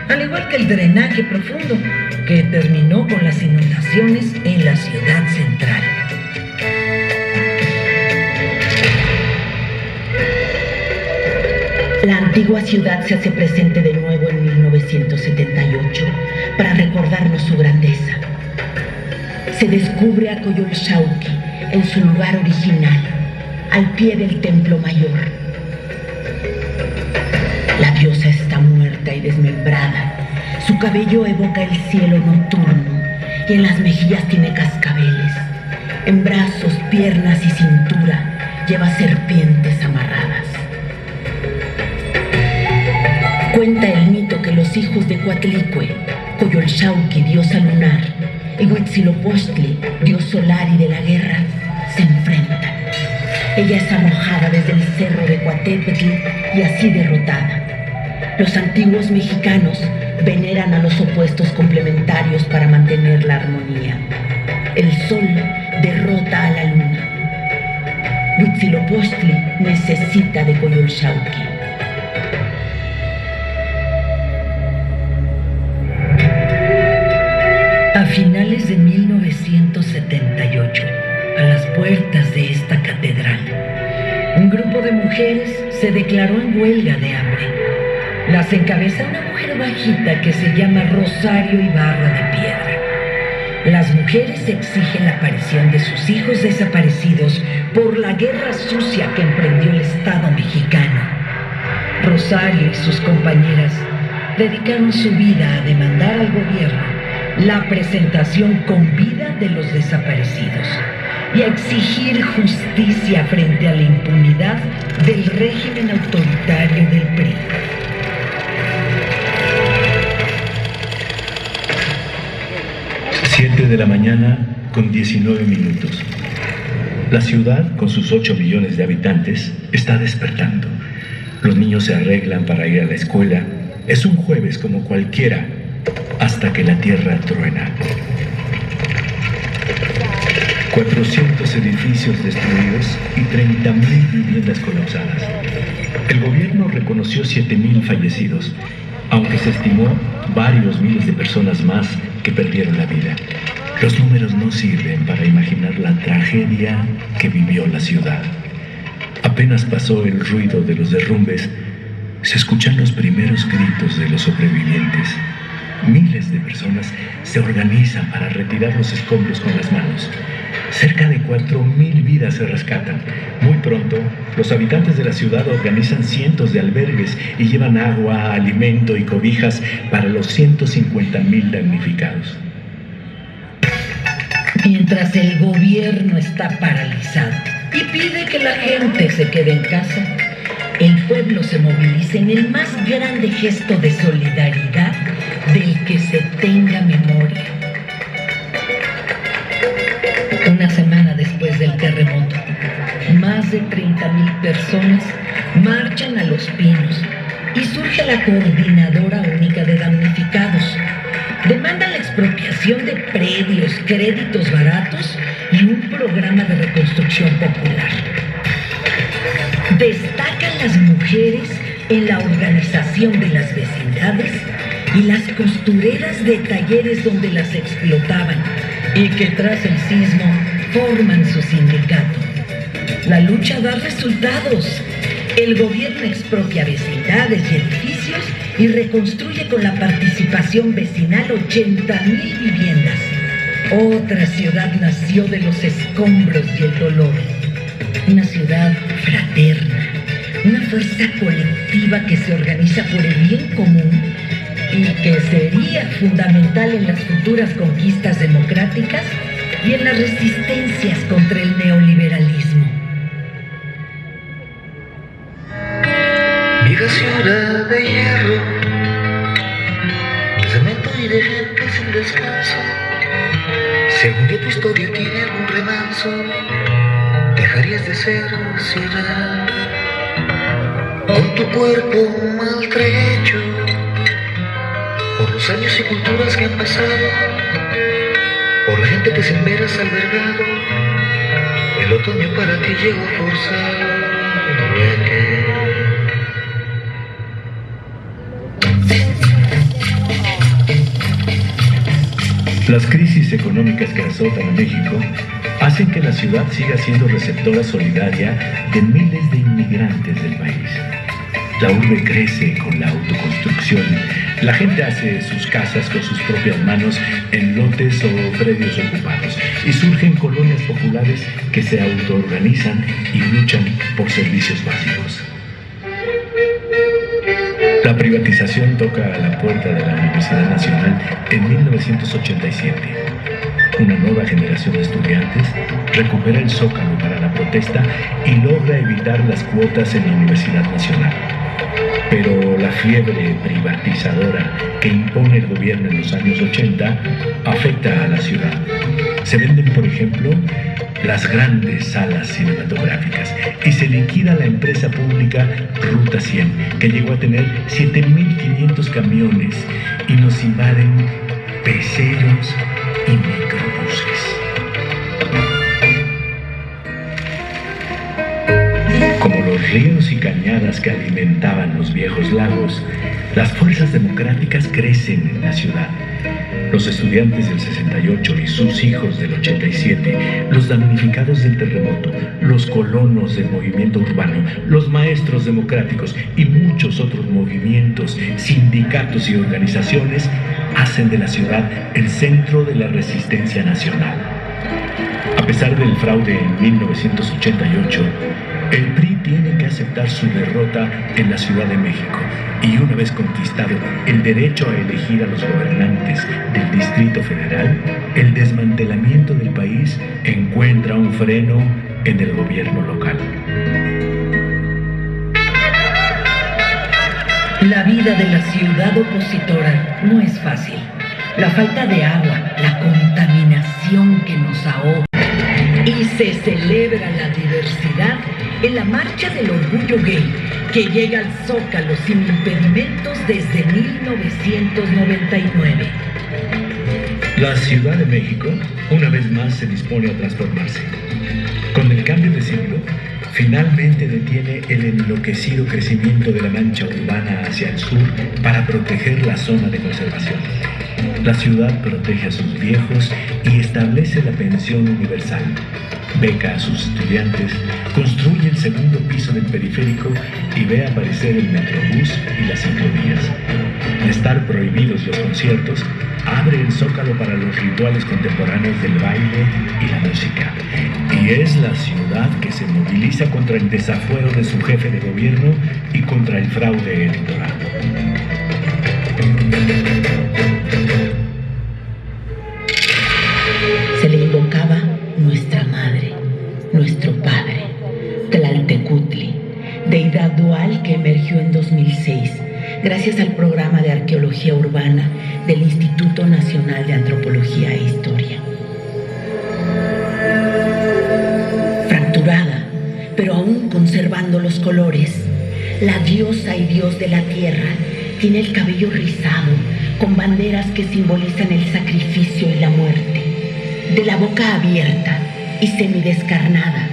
al igual que el drenaje profundo, que terminó con las inundaciones en la ciudad central. La antigua ciudad se hace presente de nuevo en 1978 para recordarnos su grandeza. Se descubre a Coyolxauhqui en su lugar original, al pie del templo mayor. La diosa está muerta y desmembrada. Su cabello evoca el cielo nocturno y en las mejillas tiene cascabeles. En brazos, piernas y cintura lleva serpientes amarradas. Cuenta el mito que los hijos de Coatlicue, Coyolxauhqui, diosa lunar, y Huitzilopochtli, dios solar y de la guerra, se enfrentan. Ella es arrojada desde el cerro de Coatepetl y así derrotada. Los antiguos mexicanos veneran a los opuestos complementarios para mantener la armonía. El sol derrota a la luna. Huitzilopochtli necesita de Coyolxauhqui. A finales de 1978, a las puertas de esta catedral, un grupo de mujeres se declaró en huelga de hambre. Las encabeza una mujer bajita que se llama Rosario Ibarra de Piedra. Las mujeres exigen la aparición de sus hijos desaparecidos por la guerra sucia que emprendió el Estado mexicano. Rosario y sus compañeras dedicaron su vida a demandar al gobierno la presentación con vida de los desaparecidos y a exigir justicia frente a la impunidad del régimen autoritario del PRI. De la mañana con 19 minutos. La ciudad, con sus 8 millones de habitantes, está despertando. Los niños se arreglan para ir a la escuela. Es un jueves como cualquiera, hasta que la tierra truena. 400 edificios destruidos y 30.000 viviendas colapsadas. El gobierno reconoció 7.000 fallecidos, aunque se estimó varios miles de personas más que perdieron la vida. Los números no sirven para imaginar la tragedia que vivió la ciudad. Apenas pasó el ruido de los derrumbes, se escuchan los primeros gritos de los sobrevivientes. Miles de personas se organizan para retirar los escombros con las manos. Cerca de 4,000 vidas se rescatan. Muy pronto, los habitantes de la ciudad organizan cientos de albergues y llevan agua, alimento y cobijas para los 150,000 damnificados. Mientras el gobierno está paralizado y pide que la gente se quede en casa, el pueblo se moviliza en el más grande gesto de solidaridad del que se tenga memoria. Una semana después del terremoto, más de 30,000 personas marchan a Los Pinos y surge la Coordinadora Única de Damnificados. Demandan la expropiación de predios, créditos baratos y un programa de reconstrucción popular. Destacan las mujeres en la organización de las vecindades y las costureras de talleres donde las explotaban y que tras el sismo forman su sindicato. La lucha da resultados. El gobierno expropia vecindades y edificios y reconstruye con la participación vecinal 80,000 viviendas. Otra ciudad nació de los escombros y el dolor. Una ciudad fraterna, una fuerza colectiva que se organiza por el bien común y que sería fundamental en las futuras conquistas democráticas y en las resistencias contra el neoliberalismo. Vieja ciudad de hierro, de cemento y de gente sin descanso. Si algún día tu historia tiene algún remanso, dejarías de ser ciudad. Con tu cuerpo maltrecho, por los años y culturas que han pasado, por la gente que sin ver has albergado, el otoño para ti llegó forzado. Las crisis económicas que azotan a México hacen que la ciudad siga siendo receptora solidaria de miles de inmigrantes del país. La urbe crece con la autoconstrucción. La gente hace sus casas con sus propias manos en lotes o predios ocupados y surgen colonias populares que se autoorganizan y luchan por servicios básicos. La privatización toca a la puerta de la Universidad Nacional en 1987. Una nueva generación de estudiantes recupera el Zócalo para la protesta y logra evitar las cuotas en la Universidad Nacional. Pero la fiebre privatizadora que impone el gobierno en los años 80 afecta a la ciudad. Se venden, por ejemplo, las grandes salas cinematográficas y se liquida la empresa pública Ruta 100, que llegó a tener 7,500 camiones, y nos invaden peceros y microbuses. Como los ríos y cañadas que alimentaban los viejos lagos, las fuerzas democráticas crecen en la ciudad. Los estudiantes del 68 y sus hijos del 87, los damnificados del terremoto, los colonos del movimiento urbano, los maestros democráticos y muchos otros movimientos, sindicatos y organizaciones hacen de la ciudad el centro de la resistencia nacional. A pesar del fraude en 1988, el PRI tiene que aceptar su derrota en la Ciudad de México y, una vez conquistado el derecho a elegir a los gobernantes del Distrito Federal, el desmantelamiento del país encuentra un freno en el gobierno local. La vida de la ciudad opositora no es fácil. La falta de agua, la contaminación que nos ahoga. Y se celebra la diversidad en la Marcha del Orgullo Gay, que llega al Zócalo sin impedimentos desde 1999. La Ciudad de México, una vez más, se dispone a transformarse. Con el cambio de siglo, finalmente detiene el enloquecido crecimiento de la mancha urbana hacia el sur para proteger la zona de conservación. La ciudad protege a sus viejos y establece la pensión universal. Beca a sus estudiantes, construye el segundo piso del periférico y ve aparecer el metrobús y las ciclovías. de estar prohibidos los conciertos, abre el Zócalo para los rituales contemporáneos del baile y la música. Y es la ciudad que se moviliza contra el desafuero de su jefe de gobierno y contra el fraude electoral. Se le invocaba nuestra madre, nuestro padre, Tlaltecutli, deidad dual que emergió en 2006 gracias al programa de arqueología urbana del Instituto Nacional de Antropología e Historia. Fracturada, pero aún conservando los colores, la diosa y dios de la tierra tiene el cabello rizado con banderas que simbolizan el sacrificio y la muerte. De la boca abierta y semidescarnada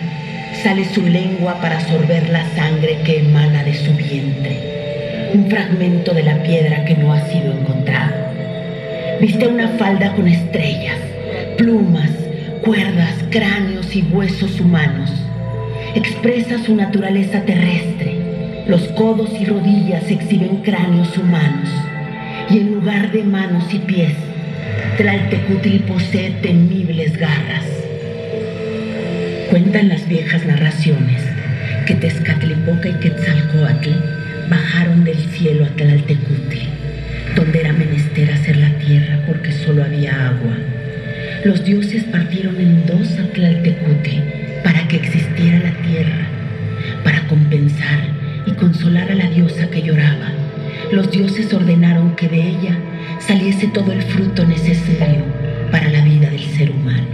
sale su lengua para sorber la sangre que emana de su vientre, un fragmento de la piedra que no ha sido encontrado. Viste una falda con estrellas, plumas, cuerdas, cráneos y huesos humanos. Expresa su naturaleza terrestre. Los codos y rodillas exhiben cráneos humanos, y en lugar de manos y pies, Tlaltecutli posee temibles garras. Cuentan las viejas narraciones que Tezcatlipoca y Quetzalcóatl bajaron del cielo a Tlaltecutli, donde era menester hacer la tierra porque solo había agua. Los dioses partieron en dos a Tlaltecutli para que existiera la tierra, para compensar y consolar a la diosa que lloraba. Los dioses ordenaron que de ella saliese todo el fruto necesario para la vida del ser humano.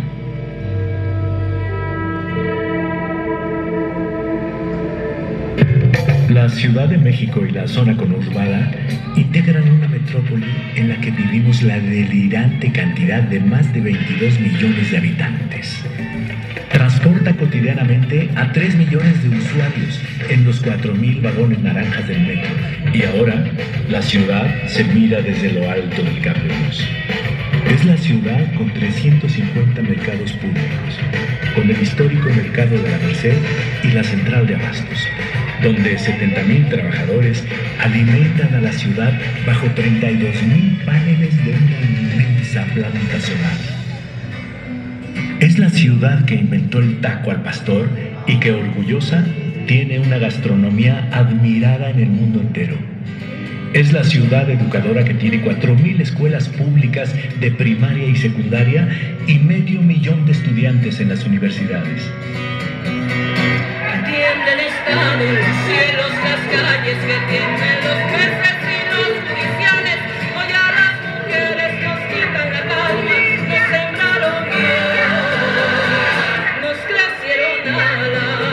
La Ciudad de México y la zona conurbada integran una metrópoli en la que vivimos la delirante cantidad de más de 22 millones de habitantes. Transporta cotidianamente a 3 millones de usuarios en los 4,000 vagones naranjas del metro. Y ahora, la ciudad se mira desde lo alto del cablebús. Es la ciudad con 350 mercados públicos, con el histórico mercado de la Merced y la central de abastos, donde 70,000 trabajadores alimentan a la ciudad bajo 32,000 paneles de una inmensa planta solar. Es la ciudad que inventó el taco al pastor y que, orgullosa, tiene una gastronomía admirada en el mundo entero. Es la ciudad educadora que tiene 4,000 escuelas públicas de primaria y secundaria y 500,000 de estudiantes en las universidades. Tiende el estado, los cielos, las calles que tienen los jueces y los judiciales. Hoy a las mujeres nos quitan la calma, nos sembraron miedo, nos crecieron alas.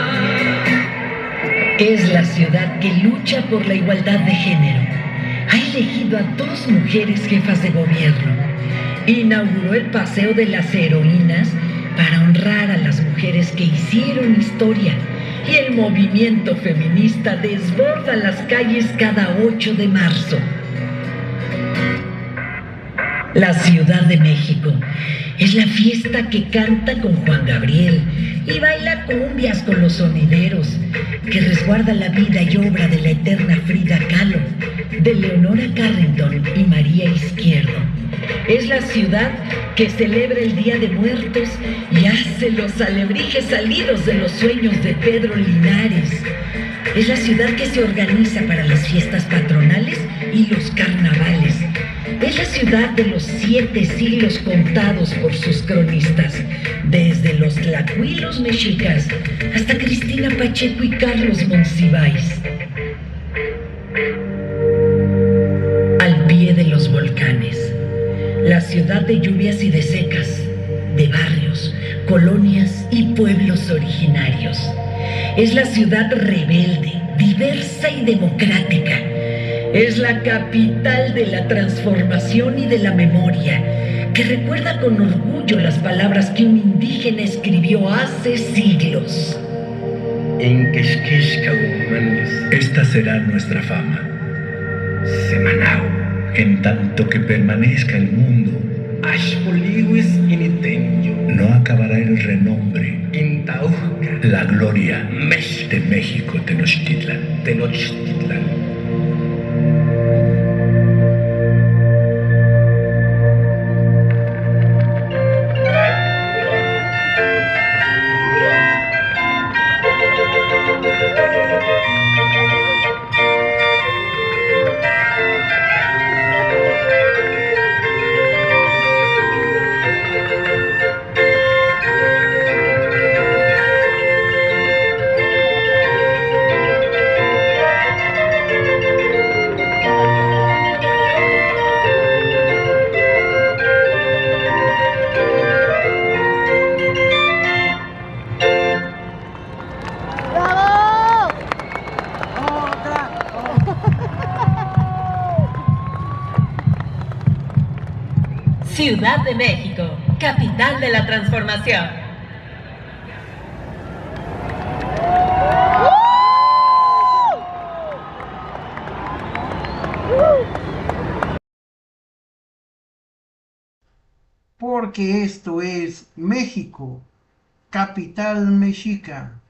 Es la ciudad que lucha por la igualdad de género. Ha elegido a 2 mujeres jefas de gobierno. Inauguró el Paseo de las Heroínas para honrar a las mujeres que hicieron historia. Y el movimiento feminista desborda las calles cada 8 de marzo. La Ciudad de México es la fiesta que canta con Juan Gabriel y baila cumbias con los sonideros, que resguarda la vida y obra de la eterna Frida Kahlo, de Leonora Carrington y María Izquierdo. Es la ciudad que celebra el Día de Muertos y hace los alebrijes salidos de los sueños de Pedro Linares. Es la ciudad que se organiza para las fiestas patronales y los carnavales. Es la ciudad de los 7 siglos contados por sus cronistas, desde los tlacuilos mexicas hasta Cristina Pacheco y Carlos Monsiváis. Al pie de los volcanes, la ciudad de lluvias y de secas, de barrios, colonias y pueblos originarios. Es la ciudad rebelde, diversa y democrática. Es la capital de la transformación y de la memoria, que recuerda con orgullo las palabras que un indígena escribió hace siglos. Esta será nuestra fama. Semanao. En tanto que permanezca el mundo, Ashpoliwis initenyo. no acabará el renombre, Intauca. la gloria Mex. de México Tenochtitlan. Tenochtitlan. Ciudad de México, capital de la transformación. Porque esto es México, capital mexica.